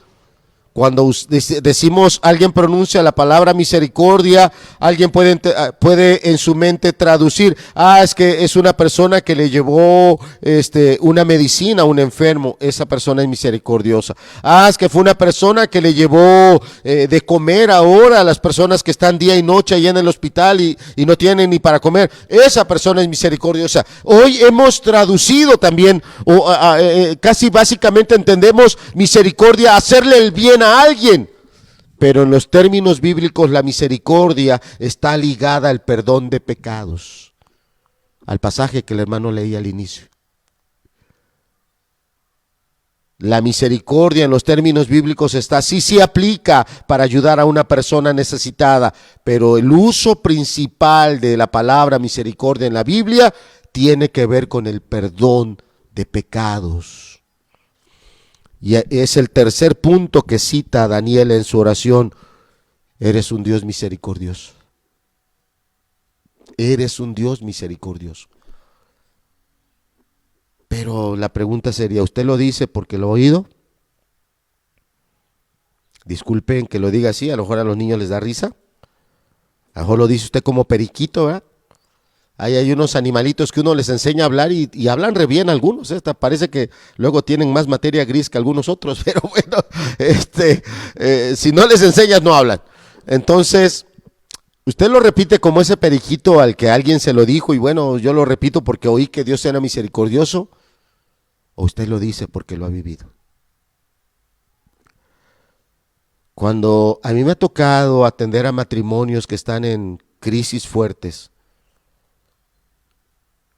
cuando decimos, alguien pronuncia la palabra misericordia, alguien puede en su mente traducir, es que es una persona que le llevó una medicina a un enfermo, esa persona es misericordiosa. Es que fue una persona que le llevó de comer ahora a las personas que están día y noche allá en el hospital y no tienen ni para comer, esa persona es misericordiosa. Hoy hemos traducido también, casi básicamente entendemos misericordia, hacerle el bien a alguien, pero en los términos bíblicos la misericordia está ligada al perdón de pecados, al pasaje que el hermano leía al inicio. La misericordia en los términos bíblicos sí aplica para ayudar a una persona necesitada, pero el uso principal de la palabra misericordia en la Biblia tiene que ver con el perdón de pecados. Y es el tercer punto que cita Daniel en su oración. Eres un Dios misericordioso. Eres un Dios misericordioso. Pero la pregunta sería, ¿usted lo dice porque lo ha oído? Disculpen que lo diga así, a lo mejor a los niños les da risa. A lo mejor lo dice usted como periquito, ¿verdad? Ahí hay unos animalitos que uno les enseña a hablar y hablan re bien algunos, hasta parece que luego tienen más materia gris que algunos otros, pero bueno, si no les enseñas no hablan. Entonces, usted lo repite como ese periquito al que alguien se lo dijo y bueno, yo lo repito porque oí que Dios era misericordioso, o usted lo dice porque lo ha vivido. Cuando a mí me ha tocado atender a matrimonios que están en crisis fuertes,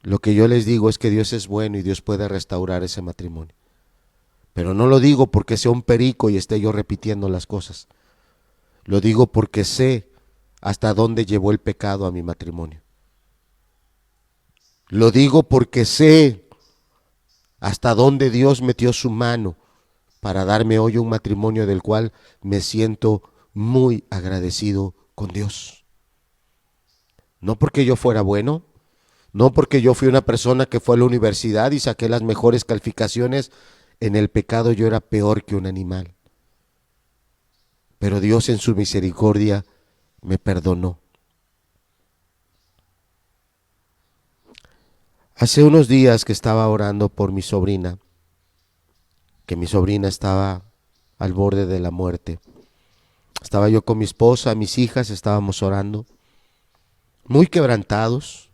lo que yo les digo es que Dios es bueno y Dios puede restaurar ese matrimonio. Pero no lo digo porque sea un perico y esté yo repitiendo las cosas. Lo digo porque sé hasta dónde llevó el pecado a mi matrimonio. Lo digo porque sé hasta dónde Dios metió su mano para darme hoy un matrimonio del cual me siento muy agradecido con Dios. No porque yo fuera bueno, no porque yo fui una persona que fue a la universidad y saqué las mejores calificaciones, en el pecado yo era peor que un animal. Pero Dios en su misericordia me perdonó. Hace unos días que estaba orando por mi sobrina, que mi sobrina estaba al borde de la muerte. Estaba yo con mi esposa, mis hijas, estábamos orando, muy quebrantados,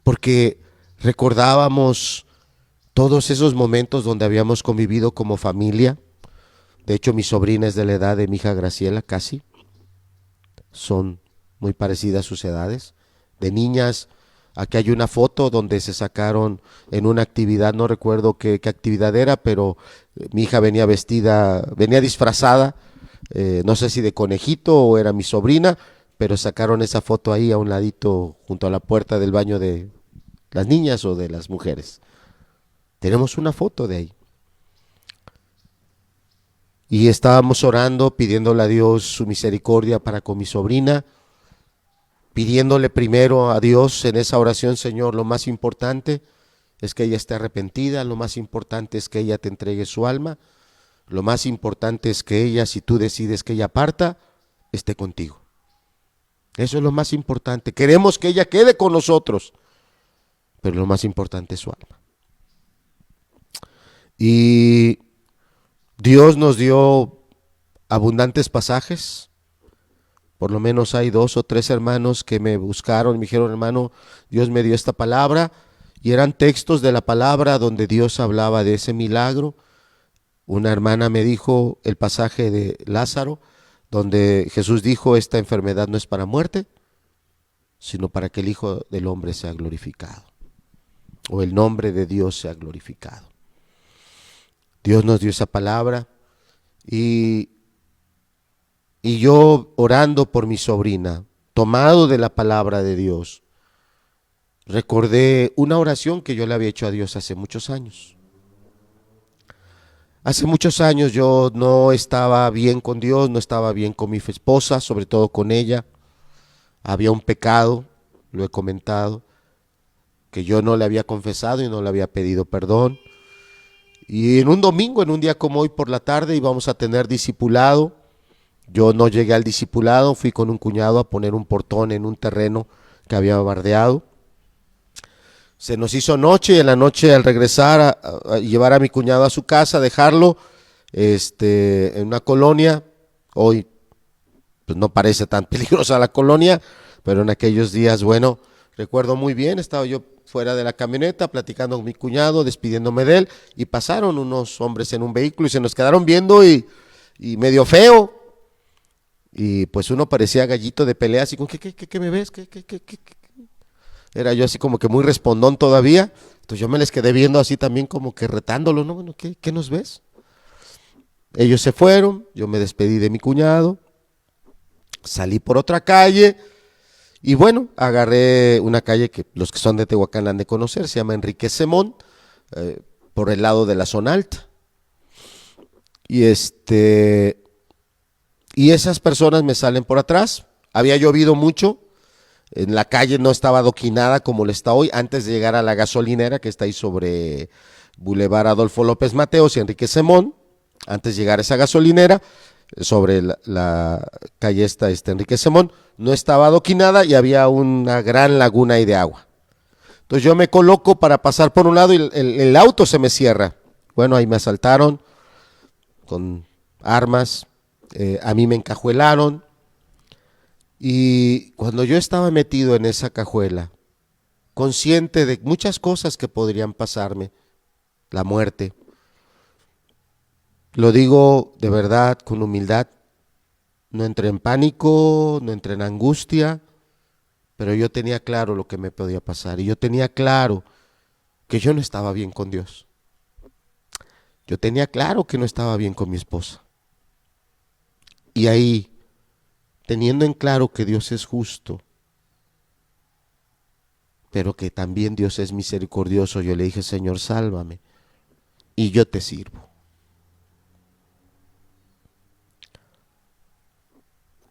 porque recordábamos todos esos momentos donde habíamos convivido como familia. De hecho, mi sobrina es de la edad de mi hija Graciela, casi. Son muy parecidas sus edades. De niñas, aquí hay una foto donde se sacaron en una actividad, no recuerdo qué actividad era, pero mi hija venía vestida, venía disfrazada, no sé si de conejito o era mi sobrina, pero sacaron esa foto ahí a un ladito junto a la puerta del baño de las niñas o de las mujeres. Tenemos una foto de ahí. Y estábamos orando, pidiéndole a Dios su misericordia para con mi sobrina, pidiéndole primero a Dios en esa oración: Señor, lo más importante es que ella esté arrepentida, lo más importante es que ella te entregue su alma, lo más importante es que ella, si tú decides que ella parta, esté contigo. Eso es lo más importante. Queremos que ella quede con nosotros, pero lo más importante es su alma. Y Dios nos dio abundantes pasajes. Por lo menos hay 2 o 3 hermanos que me buscaron y me dijeron: hermano, Dios me dio esta palabra. Y eran textos de la palabra donde Dios hablaba de ese milagro. Una hermana me dijo el pasaje de Lázaro, donde Jesús dijo: esta enfermedad no es para muerte, sino para que el Hijo del Hombre sea glorificado, o el nombre de Dios sea glorificado. Dios nos dio esa palabra y yo orando por mi sobrina, tomado de la palabra de Dios, recordé una oración que yo le había hecho a Dios hace muchos años. Hace muchos años yo no estaba bien con Dios, no estaba bien con mi esposa, sobre todo con ella. Había un pecado, lo he comentado, que yo no le había confesado y no le había pedido perdón. Y en un domingo, en un día como hoy por la tarde, íbamos a tener discipulado. Yo no llegué al discipulado, fui con un cuñado a poner un portón en un terreno que había bardeado. Se nos hizo noche y en la noche, al regresar a llevar a mi cuñado a su casa, dejarlo en una colonia. Hoy pues no parece tan peligrosa la colonia, pero en aquellos días, bueno, recuerdo muy bien, estaba yo fuera de la camioneta platicando con mi cuñado, despidiéndome de él, y pasaron unos hombres en un vehículo y se nos quedaron viendo y medio feo. Y pues uno parecía gallito de pelea, así como: ¿qué me ves? ¿Qué? Era yo así como que muy respondón todavía. Entonces yo me les quedé viendo así también como que retándolo, ¿no? Bueno, ¿qué nos ves? Ellos se fueron, yo me despedí de mi cuñado, salí por otra calle y bueno, agarré una calle que los que son de Tehuacán la han de conocer, se llama Enrique Semón, por el lado de la zona alta. Y y esas personas me salen por atrás. Había llovido mucho, en la calle no estaba adoquinada como lo está hoy, antes de llegar a la gasolinera que está ahí sobre Boulevard Adolfo López Mateos y Enrique Semón. Antes de llegar a esa gasolinera, sobre la calle Enrique Semón, no estaba adoquinada y había una gran laguna ahí de agua. Entonces yo me coloco para pasar por un lado y el auto se me cierra. Bueno, ahí me asaltaron con armas, a mí me encajuelaron. Y cuando yo estaba metido en esa cajuela, consciente de muchas cosas que podrían pasarme, la muerte, lo digo de verdad, con humildad, no entré en pánico, no entré en angustia, pero yo tenía claro lo que me podía pasar y yo tenía claro que yo no estaba bien con Dios. Yo tenía claro que no estaba bien con mi esposa. Y ahí, teniendo en claro que Dios es justo, pero que también Dios es misericordioso, yo le dije: Señor, sálvame y yo te sirvo.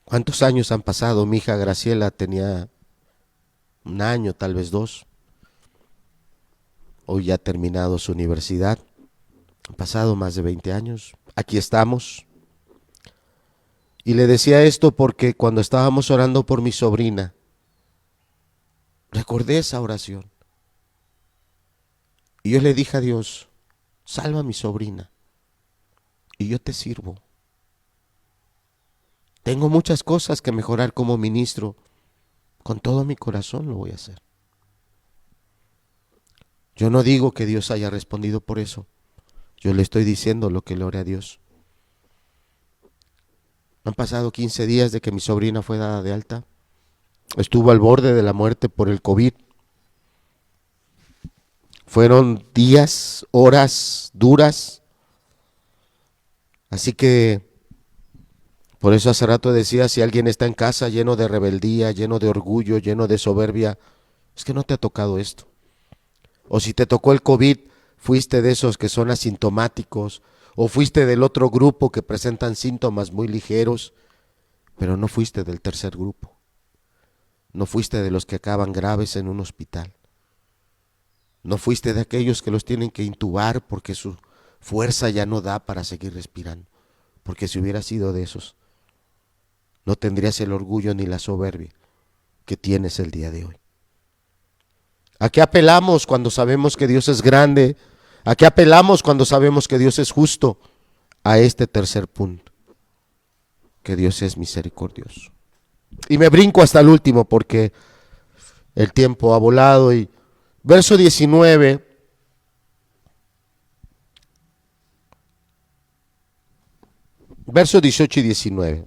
¿Cuántos años han pasado? Mi hija Graciela tenía 1 año, tal vez 2. Hoy ya ha terminado su universidad. Han pasado más de 20 años. Aquí estamos. Y le decía esto porque cuando estábamos orando por mi sobrina, recordé esa oración. Y yo le dije a Dios: salva a mi sobrina y yo te sirvo. Tengo muchas cosas que mejorar como ministro. Con todo mi corazón lo voy a hacer. Yo no digo que Dios haya respondido por eso. Yo le estoy diciendo lo que le oré a Dios. Han pasado 15 días de que mi sobrina fue dada de alta. Estuvo al borde de la muerte por el COVID. Fueron días, horas duras. Así que, por eso hace rato decía, si alguien está en casa lleno de rebeldía, lleno de orgullo, lleno de soberbia, es que no te ha tocado esto. O si te tocó el COVID, fuiste de esos que son asintomáticos, o fuiste del otro grupo que presentan síntomas muy ligeros, pero no fuiste del tercer grupo. No fuiste de los que acaban graves en un hospital. No fuiste de aquellos que los tienen que intubar porque su fuerza ya no da para seguir respirando. Porque si hubieras sido de esos, no tendrías el orgullo ni la soberbia que tienes el día de hoy. ¿A qué apelamos cuando sabemos que Dios es grande? ¿A qué apelamos cuando sabemos que Dios es justo? A este tercer punto, que Dios es misericordioso. Y me brinco hasta el último porque el tiempo ha volado. Y verso 19, verso 18 y 19.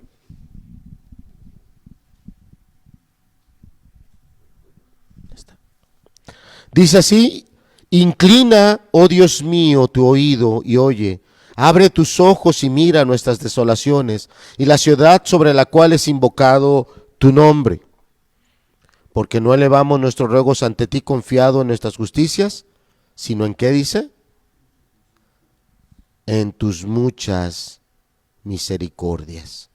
Dice así: inclina, oh Dios mío, tu oído y oye, abre tus ojos y mira nuestras desolaciones y la ciudad sobre la cual es invocado tu nombre. Porque no elevamos nuestros ruegos ante ti confiado en nuestras justicias, sino en ¿qué dice? En tus muchas misericordias.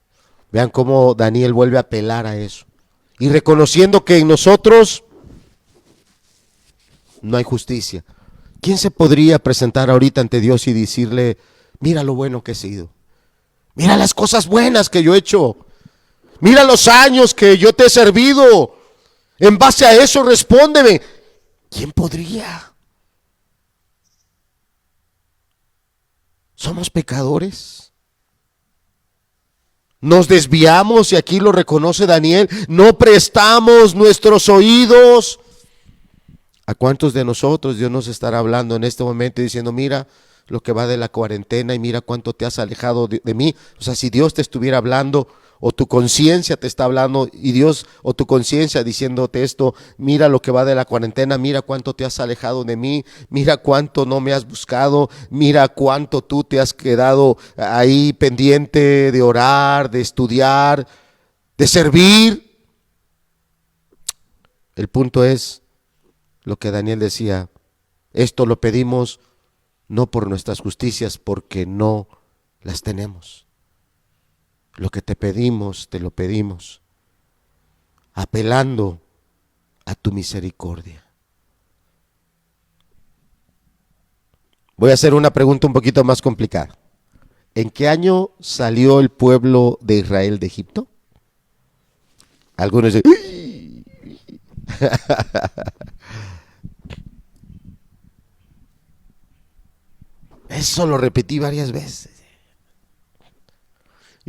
Vean cómo Daniel vuelve a apelar a eso. Y reconociendo que en nosotros no hay justicia. ¿Quién se podría presentar ahorita ante Dios y decirle, mira lo bueno que he sido? Mira las cosas buenas que yo he hecho. Mira los años que yo te he servido. En base a eso respóndeme. ¿Quién podría? Somos pecadores. Nos desviamos, y aquí lo reconoce Daniel, no prestamos nuestros oídos. ¿A cuántos de nosotros Dios nos estará hablando en este momento y diciendo, mira lo que va de la cuarentena y mira cuánto te has alejado de mí? O sea, si Dios te estuviera hablando, o tu conciencia te está hablando y Dios, o tu conciencia diciéndote esto, mira lo que va de la cuarentena, mira cuánto te has alejado de mí, mira cuánto no me has buscado, mira cuánto tú te has quedado ahí pendiente de orar, de estudiar, de servir. El punto es lo que Daniel decía, esto lo pedimos no por nuestras justicias, porque no las tenemos. Lo que te pedimos, te lo pedimos, apelando a tu misericordia. Voy a hacer una pregunta un poquito más complicada. ¿En qué año salió el pueblo de Israel de Egipto? Algunos dicen, eso lo repetí varias veces.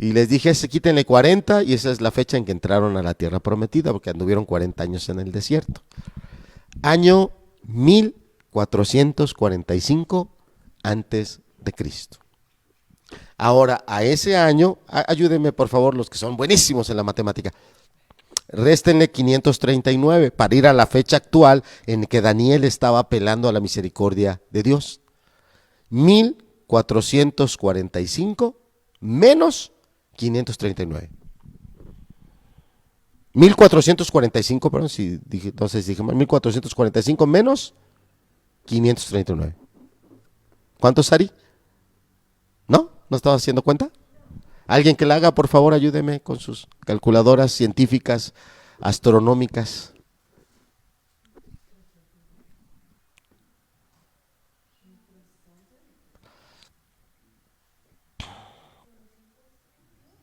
Y les dije, quítenle 40 y esa es la fecha en que entraron a la tierra prometida, porque anduvieron 40 años en el desierto. Año 1445 antes de Cristo. Ahora, a ese año, ayúdenme por favor los que son buenísimos en la matemática, réstenle 539 para ir a la fecha actual en que Daniel estaba apelando a la misericordia de Dios. 1445 menos 539. 1445, perdón, si dije, entonces dije 1445 menos 539. ¿Cuánto, Sari? ¿No? ¿No estaba haciendo cuenta? Alguien que la haga, por favor, ayúdeme con sus calculadoras científicas, astronómicas.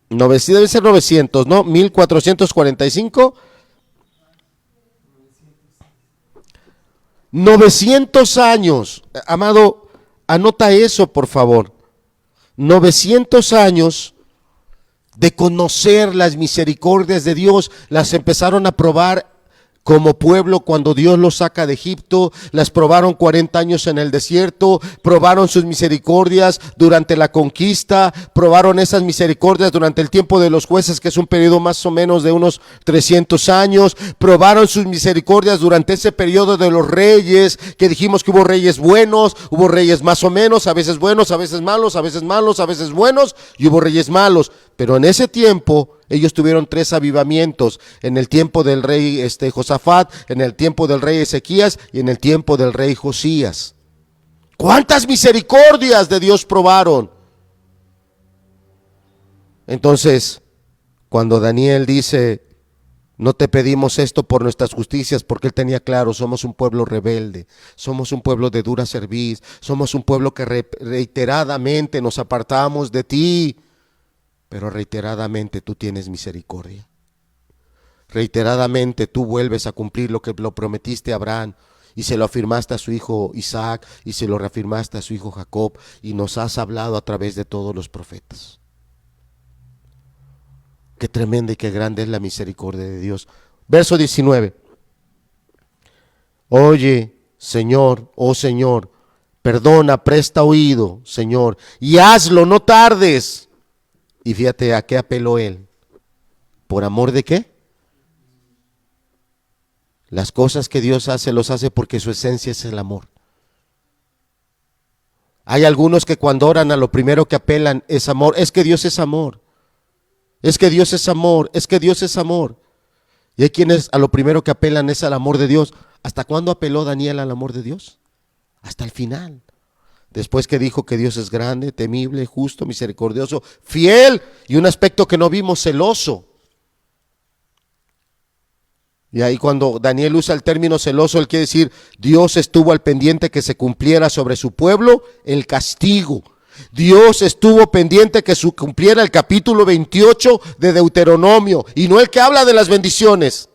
Debe ser 900, ¿no? 1445. 900 años. Amado, anota eso, por favor. 900 años de conocer las misericordias de Dios, las empezaron a probar como pueblo cuando Dios los saca de Egipto. Las probaron 40 años en el desierto, probaron sus misericordias durante la conquista, probaron esas misericordias durante el tiempo de los jueces, que es un periodo más o menos de unos 300 años, probaron sus misericordias durante ese periodo de los reyes, que dijimos que hubo reyes buenos, hubo reyes más o menos, a veces buenos, a veces malos, a veces malos, a veces buenos, y hubo reyes malos. Pero en ese tiempo ellos tuvieron 3 avivamientos: en el tiempo del rey Josafat, en el tiempo del rey Ezequías y en el tiempo del rey Josías. ¿Cuántas misericordias de Dios probaron? Entonces, cuando Daniel dice: no te pedimos esto por nuestras justicias, porque él tenía claro, somos un pueblo rebelde, somos un pueblo de dura cerviz, somos un pueblo que reiteradamente nos apartamos de ti. Pero reiteradamente tú tienes misericordia. Reiteradamente tú vuelves a cumplir lo que lo prometiste a Abraham, y se lo afirmaste a su hijo Isaac, y se lo reafirmaste a su hijo Jacob, y nos has hablado a través de todos los profetas. Qué tremenda y qué grande es la misericordia de Dios. Verso 19. Oye, Señor, oh Señor, perdona, presta oído, Señor, y hazlo, no tardes. Y fíjate a qué apeló él. ¿Por amor de qué? Las cosas que Dios hace, los hace porque su esencia es el amor. Hay algunos que cuando oran a lo primero que apelan es amor. Es que Dios es amor. Es que Dios es amor. Es que Dios es amor. Y hay quienes a lo primero que apelan es al amor de Dios. ¿Hasta cuándo apeló Daniel al amor de Dios? Hasta el final. Después que dijo que Dios es grande, temible, justo, misericordioso, fiel, y un aspecto que no vimos, celoso. Y ahí cuando Daniel usa el término celoso, él quiere decir, Dios estuvo al pendiente que se cumpliera sobre su pueblo el castigo. Dios estuvo pendiente que se cumpliera el capítulo 28 de Deuteronomio, y no el que habla de las bendiciones,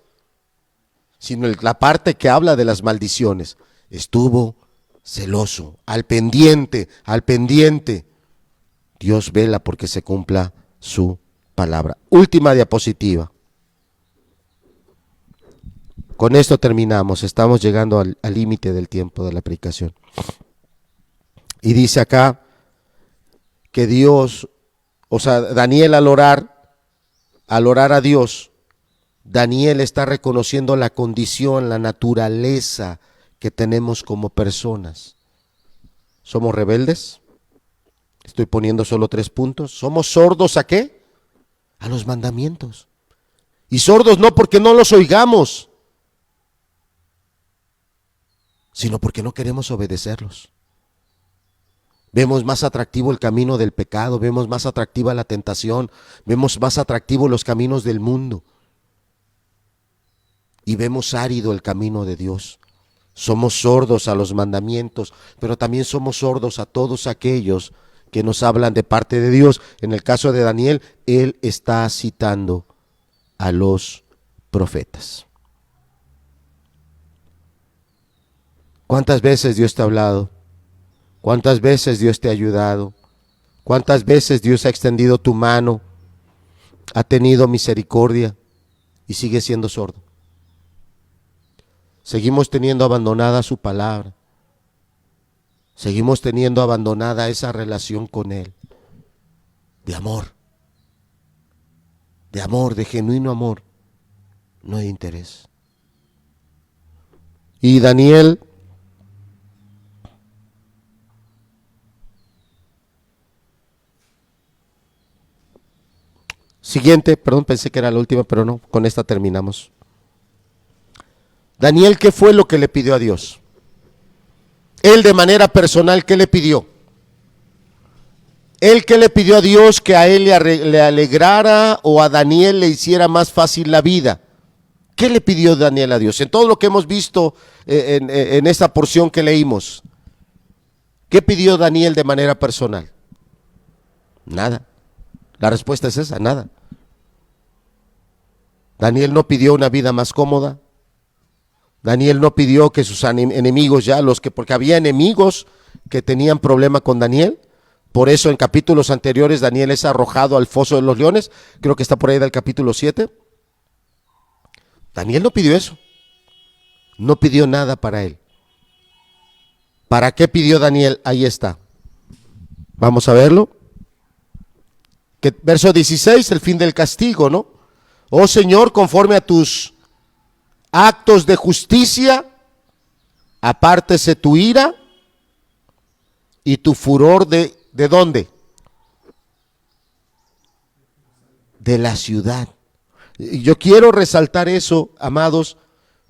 sino la parte que habla de las maldiciones. Estuvo celoso, al pendiente, al pendiente. Dios vela porque se cumpla su palabra. Última diapositiva. Con esto terminamos, estamos llegando al límite del tiempo de la predicación. Y dice acá que Dios, Daniel al orar a Dios, Daniel está reconociendo la condición, la naturaleza que tenemos como personas. ¿Somos rebeldes? Estoy poniendo solo 3 puntos. ¿Somos sordos a qué? A los mandamientos. Y sordos no porque no los oigamos, sino porque no queremos obedecerlos. Vemos más atractivo el camino del pecado, vemos más atractiva la tentación, vemos más atractivo los caminos del mundo, y vemos árido el camino de Dios. Somos sordos a los mandamientos, pero también somos sordos a todos aquellos que nos hablan de parte de Dios. En el caso de Daniel, él está citando a los profetas. ¿Cuántas veces Dios te ha hablado? ¿Cuántas veces Dios te ha ayudado? ¿Cuántas veces Dios ha extendido tu mano, ha tenido misericordia y sigue siendo sordo? Seguimos teniendo abandonada su palabra. Seguimos teniendo abandonada esa relación con Él. De amor, de genuino amor, no de interés. Y Daniel siguiente, perdón, pensé que era la última, pero no, con esta terminamos. Daniel, ¿qué fue lo que le pidió a Dios? Él de manera personal, ¿qué le pidió? Él, ¿qué le pidió a Dios que a él le alegrara o a Daniel le hiciera más fácil la vida? ¿Qué le pidió Daniel a Dios? En todo lo que hemos visto en esta porción que leímos, ¿qué pidió Daniel de manera personal? Nada. La respuesta es esa, nada. Daniel no pidió una vida más cómoda. Daniel no pidió que sus enemigos porque había enemigos que tenían problema con Daniel, Por eso en capítulos anteriores Daniel es arrojado al foso de los leones. Creo que está por ahí del capítulo 7. Daniel no pidió eso. No pidió nada para él. ¿Para qué pidió Daniel? Ahí está. Vamos a verlo. Que, verso 16, el fin del castigo, ¿no? Oh Señor, conforme a tus actos de justicia, apártese tu ira y tu furor ¿de dónde? De la ciudad. Y yo quiero resaltar eso, amados,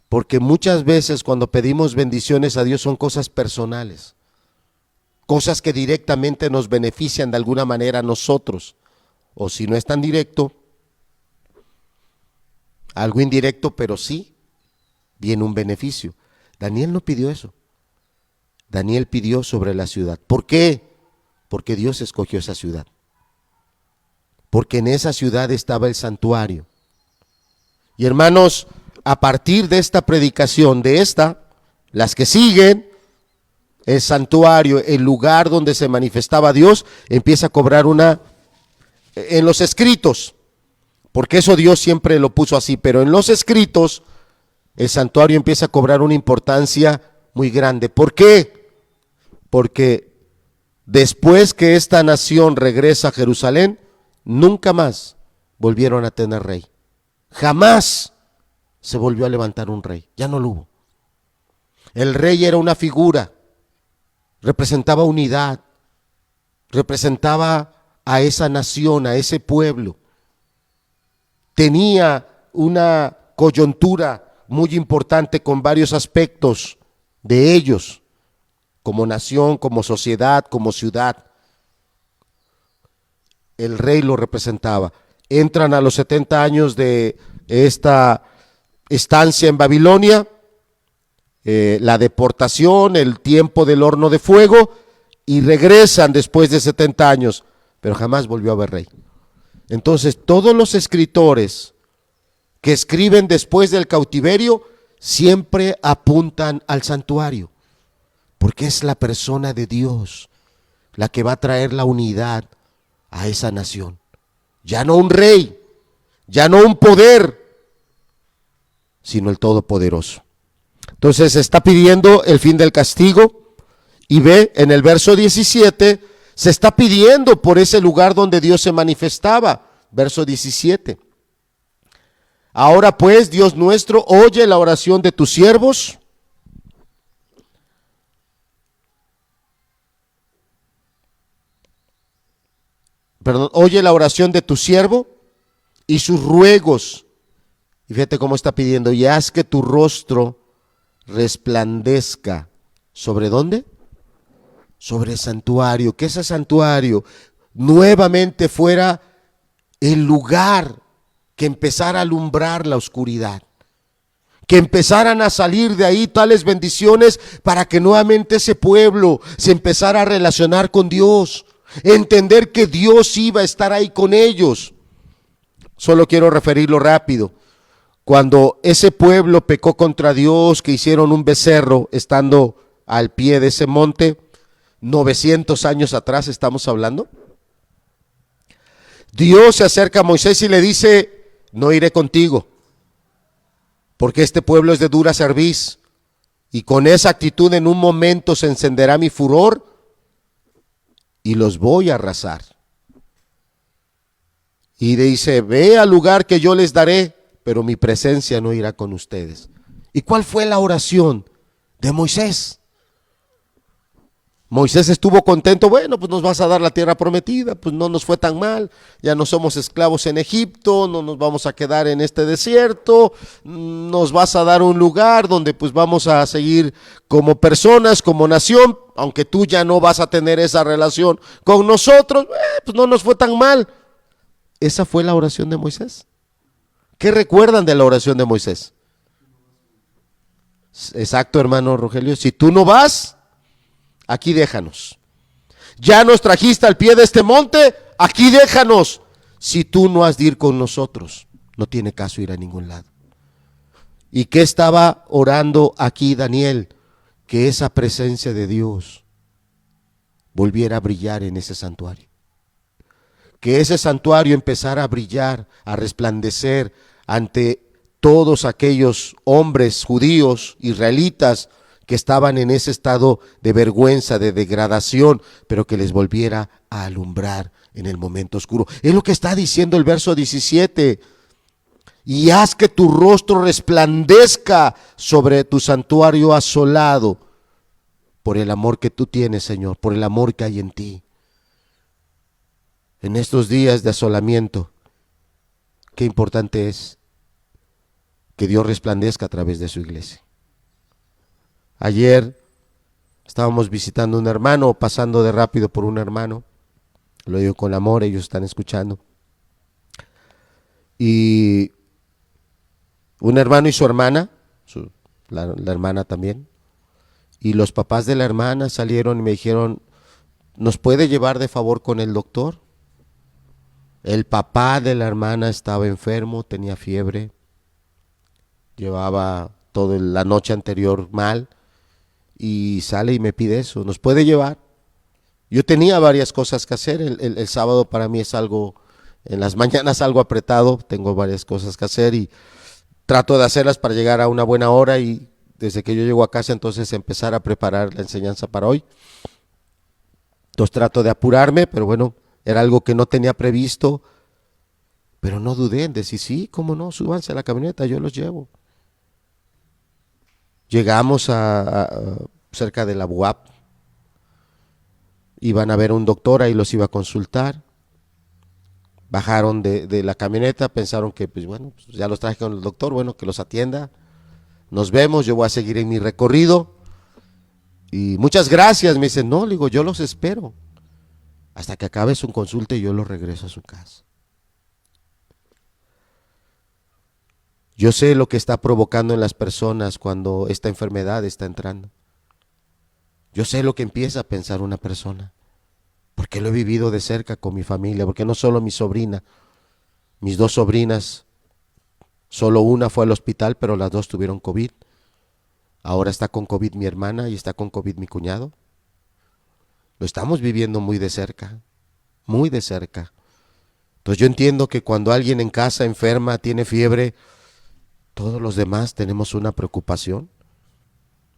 porque muchas veces cuando pedimos bendiciones a Dios son cosas personales, cosas que directamente nos benefician de alguna manera a nosotros, o si no es tan directo, algo indirecto, pero sí viene un beneficio. Daniel no pidió eso. Daniel pidió sobre la ciudad. ¿Por qué? Porque Dios escogió esa ciudad. Porque en esa ciudad estaba el santuario. Y hermanos, a partir de esta predicación, las que siguen, el santuario, el lugar donde se manifestaba Dios, empieza a cobrar en los escritos, porque eso Dios siempre lo puso así, pero en los escritos, el santuario empieza a cobrar una importancia muy grande. ¿Por qué? Porque después que esta nación regresa a Jerusalén, nunca más volvieron a tener rey. Jamás se volvió a levantar un rey, ya no lo hubo. El rey era una figura, representaba unidad, representaba a esa nación, a ese pueblo. Tenía una coyuntura muy importante con varios aspectos de ellos, como nación, como sociedad, como ciudad. El rey lo representaba. Entran a los 70 años de esta estancia en Babilonia, la deportación, el tiempo del horno de fuego, y regresan después de 70 años, pero jamás volvió a haber rey. Entonces todos los escritores que escriben después del cautiverio siempre apuntan al santuario, porque es la persona de Dios la que va a traer la unidad a esa nación. Ya no un rey, ya no un poder, sino el Todopoderoso. Entonces está pidiendo el fin del castigo, y ve en el verso 17, se está pidiendo por ese lugar donde Dios se manifestaba. Verso 17. Ahora pues, Dios nuestro, oye la oración de tus siervos. Oye la oración de tu siervo y sus ruegos. Y fíjate cómo está pidiendo, y haz que tu rostro resplandezca. ¿Sobre dónde? Sobre el santuario, que ese santuario nuevamente fuera el lugar que empezara a alumbrar la oscuridad, que empezaran a salir de ahí tales bendiciones para que nuevamente ese pueblo se empezara a relacionar con Dios, entender que Dios iba a estar ahí con ellos. Solo quiero referirlo rápido. Cuando ese pueblo pecó contra Dios, que hicieron un becerro estando al pie de ese monte, 900 años atrás estamos hablando, Dios se acerca a Moisés y le dice: no iré contigo, porque este pueblo es de dura cerviz, y con esa actitud en un momento se encenderá mi furor y los voy a arrasar. Y dice: ve al lugar que yo les daré, pero mi presencia no irá con ustedes. ¿Y cuál fue la oración de Moisés? Moisés estuvo contento, bueno, pues nos vas a dar la tierra prometida, pues no nos fue tan mal, ya no somos esclavos en Egipto, no nos vamos a quedar en este desierto, nos vas a dar un lugar donde pues vamos a seguir como personas, como nación, aunque tú ya no vas a tener esa relación con nosotros, pues no nos fue tan mal. Esa fue la oración de Moisés. ¿Qué recuerdan de la oración de Moisés? Exacto, hermano Rogelio, si tú no vas, aquí déjanos. Ya nos trajiste al pie de este monte, aquí déjanos. Si tú no has de ir con nosotros, no tiene caso ir a ningún lado. ¿Y qué estaba orando aquí Daniel? Que esa presencia de Dios volviera a brillar en ese santuario. Que ese santuario empezara a brillar, a resplandecer ante todos aquellos hombres judíos, israelitas, que estaban en ese estado de vergüenza, de degradación, pero que les volviera a alumbrar en el momento oscuro. Es lo que está diciendo el verso 17. Y haz que tu rostro resplandezca sobre tu santuario asolado, por el amor que tú tienes, Señor, por el amor que hay en ti. En estos días de asolamiento, qué importante es que Dios resplandezca a través de su iglesia. Ayer estábamos visitando a un hermano, pasando de rápido por un hermano, lo digo con amor, ellos están escuchando, y un hermano y su hermana, la hermana también, y los papás de la hermana salieron y me dijeron, ¿nos puede llevar de favor con el doctor? El papá de la hermana estaba enfermo, tenía fiebre, llevaba toda la noche anterior mal, y sale y me pide eso, ¿nos puede llevar? Yo tenía varias cosas que hacer, el sábado para mí es algo, en las mañanas algo apretado, tengo varias cosas que hacer y trato de hacerlas para llegar a una buena hora y desde que yo llego a casa entonces empezar a preparar la enseñanza para hoy. Entonces trato de apurarme, pero bueno, era algo que no tenía previsto, pero no dudé en decir, sí, cómo no, súbanse a la camioneta, yo los llevo. Llegamos cerca de la BUAP, iban a ver a un doctor, ahí los iba a consultar. Bajaron de la camioneta, pensaron que pues bueno, pues ya los traje con el doctor, bueno, que los atienda. Nos vemos, yo voy a seguir en mi recorrido. Y muchas gracias, me dicen, no, le digo, yo los espero. Hasta que acabe su consulta y yo los regreso a su casa. Yo sé lo que está provocando en las personas cuando esta enfermedad está entrando. Yo sé lo que empieza a pensar una persona, porque lo he vivido de cerca con mi familia, porque no solo mi sobrina, mis dos sobrinas, solo una fue al hospital, pero las dos tuvieron COVID. Ahora está con COVID mi hermana y está con COVID mi cuñado. Lo estamos viviendo muy de cerca, muy de cerca. Entonces yo entiendo que cuando alguien en casa enferma, tiene fiebre, todos los demás tenemos una preocupación,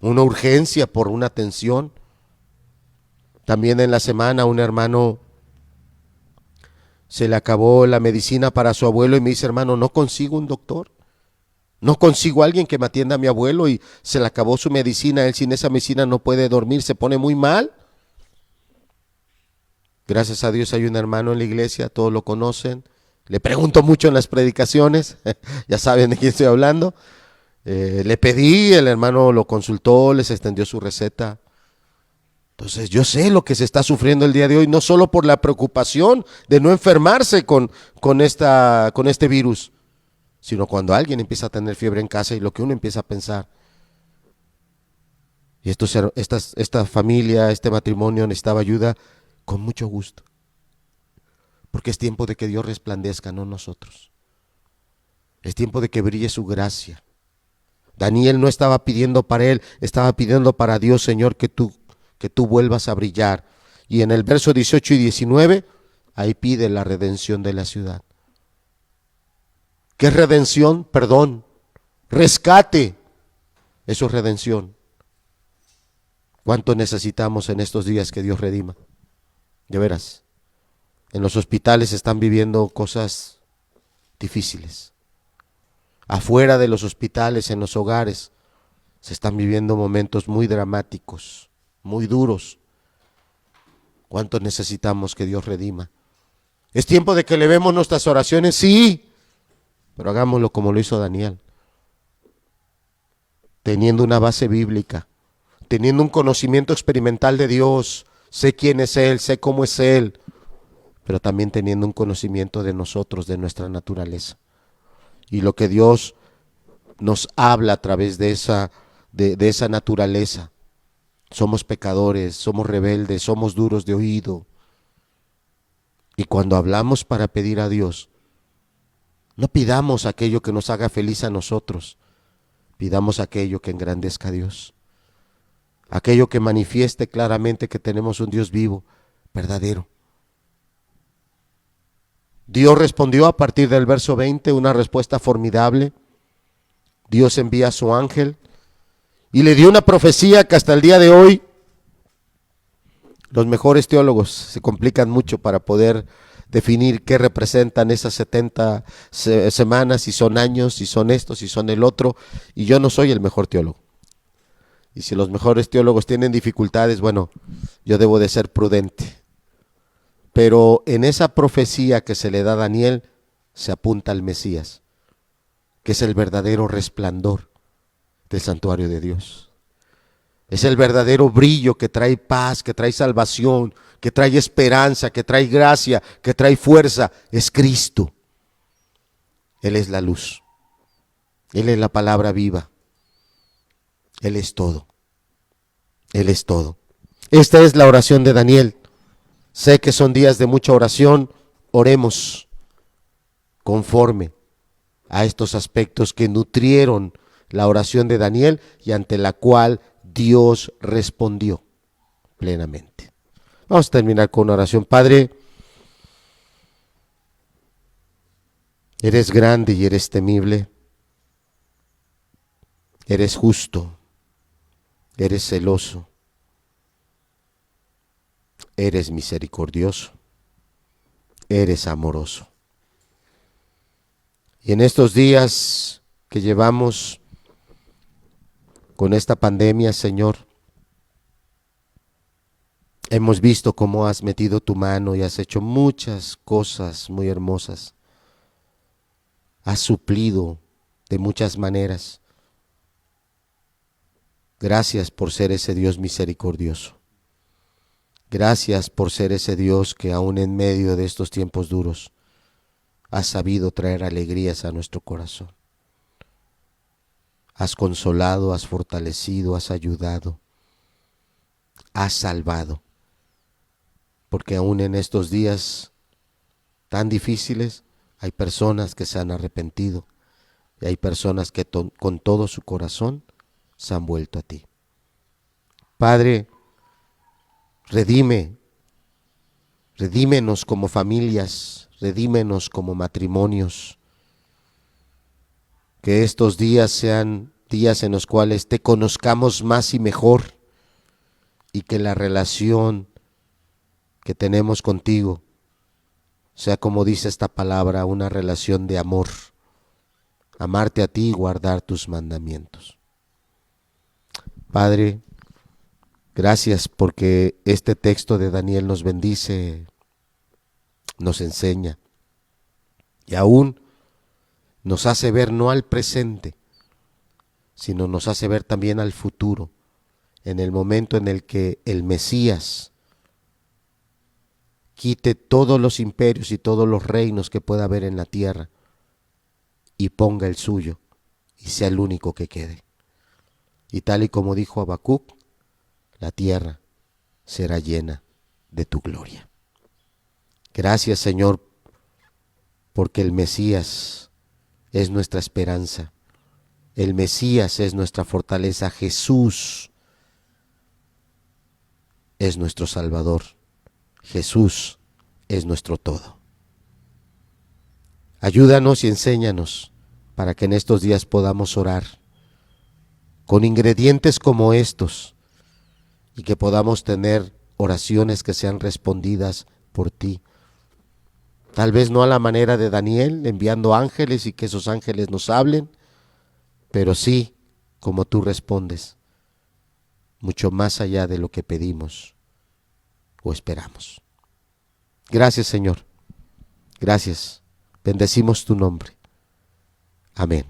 una urgencia por una atención. También en la semana un hermano se le acabó la medicina para su abuelo y me dice, hermano, no consigo un doctor, no consigo a alguien que me atienda a mi abuelo y se le acabó su medicina, él sin esa medicina no puede dormir, se pone muy mal. Gracias a Dios hay un hermano en la iglesia, todos lo conocen, le pregunto mucho en las predicaciones, ya saben de quién estoy hablando. Le pedí, el hermano lo consultó, les extendió su receta. Entonces yo sé lo que se está sufriendo el día de hoy, no solo por la preocupación de no enfermarse con este virus, sino cuando alguien empieza a tener fiebre en casa y lo que uno empieza a pensar. Y esta familia, este matrimonio necesitaba ayuda con mucho gusto. Porque es tiempo de que Dios resplandezca, no nosotros. Es tiempo de que brille su gracia. Daniel no estaba pidiendo para él, estaba pidiendo para Dios, Señor, que tú vuelvas a brillar. Y en el verso 18 y 19, ahí pide la redención de la ciudad. ¿Qué es redención? Perdón. Rescate. Eso es redención. ¿Cuánto necesitamos en estos días que Dios redima? De veras. En los hospitales están viviendo cosas difíciles. Afuera de los hospitales, en los hogares, se están viviendo momentos muy dramáticos, muy duros. ¿Cuánto necesitamos que Dios redima? ¿Es tiempo de que elevemos nuestras oraciones? Sí, pero hagámoslo como lo hizo Daniel. Teniendo una base bíblica, teniendo un conocimiento experimental de Dios, sé quién es Él, sé cómo es Él, pero también teniendo un conocimiento de nosotros, de nuestra naturaleza. Y lo que Dios nos habla a través de esa naturaleza. Somos pecadores, somos rebeldes, somos duros de oído. Y cuando hablamos para pedir a Dios, no pidamos aquello que nos haga feliz a nosotros, pidamos aquello que engrandezca a Dios. aquello que manifieste claramente que tenemos un Dios vivo, verdadero. Dios respondió a partir del verso 20 una respuesta formidable. Dios envía a su ángel y le dio una profecía que hasta el día de hoy los mejores teólogos se complican mucho para poder definir qué representan esas 70 semanas, si son años, si son esto, si son el otro, y yo no soy el mejor teólogo. Y si los mejores teólogos tienen dificultades, bueno, yo debo de ser prudente. Pero en esa profecía que se le da a Daniel se apunta al Mesías, que es el verdadero resplandor del santuario de Dios. Es el verdadero brillo que trae paz, que trae salvación, que trae esperanza, que trae gracia, que trae fuerza. Es Cristo. Él es la luz. Él es la palabra viva. Él es todo. Él es todo. Esta es la oración de Daniel. Sé que son días de mucha oración. Oremos conforme a estos aspectos que nutrieron la oración de Daniel y ante la cual Dios respondió plenamente. Vamos a terminar con una oración. Padre, eres grande y eres temible. Eres justo. Eres celoso. Eres misericordioso. Eres amoroso. Y en estos días que llevamos con esta pandemia, Señor, hemos visto cómo has metido tu mano y has hecho muchas cosas muy hermosas. Has suplido de muchas maneras. Gracias por ser ese Dios misericordioso. Gracias por ser ese Dios que aún en medio de estos tiempos duros has sabido traer alegrías a nuestro corazón. Has consolado, has fortalecido, has ayudado, has salvado. Porque aún en estos días tan difíciles hay personas que se han arrepentido y hay personas que con todo su corazón se han vuelto a ti. Padre, redímenos como familias, redímenos como matrimonios. Que estos días sean días en los cuales te conozcamos más y mejor y que la relación que tenemos contigo sea, como dice esta palabra, una relación de amor. Amarte a ti y guardar tus mandamientos. Padre, gracias porque este texto de Daniel nos bendice, nos enseña y aún nos hace ver no al presente, sino nos hace ver también al futuro, en el momento en el que el Mesías quite todos los imperios y todos los reinos que pueda haber en la tierra y ponga el suyo y sea el único que quede. Y tal y como dijo Habacuc, la tierra será llena de tu gloria. Gracias, Señor, porque el Mesías es nuestra esperanza. El Mesías es nuestra fortaleza. Jesús es nuestro Salvador. Jesús es nuestro todo. Ayúdanos y enséñanos para que en estos días podamos orar con ingredientes como estos y que podamos tener oraciones que sean respondidas por ti. Tal vez no a la manera de Daniel, enviando ángeles y que esos ángeles nos hablen, pero sí como tú respondes, mucho más allá de lo que pedimos o esperamos. Gracias, Señor. Gracias. Bendecimos tu nombre. Amén.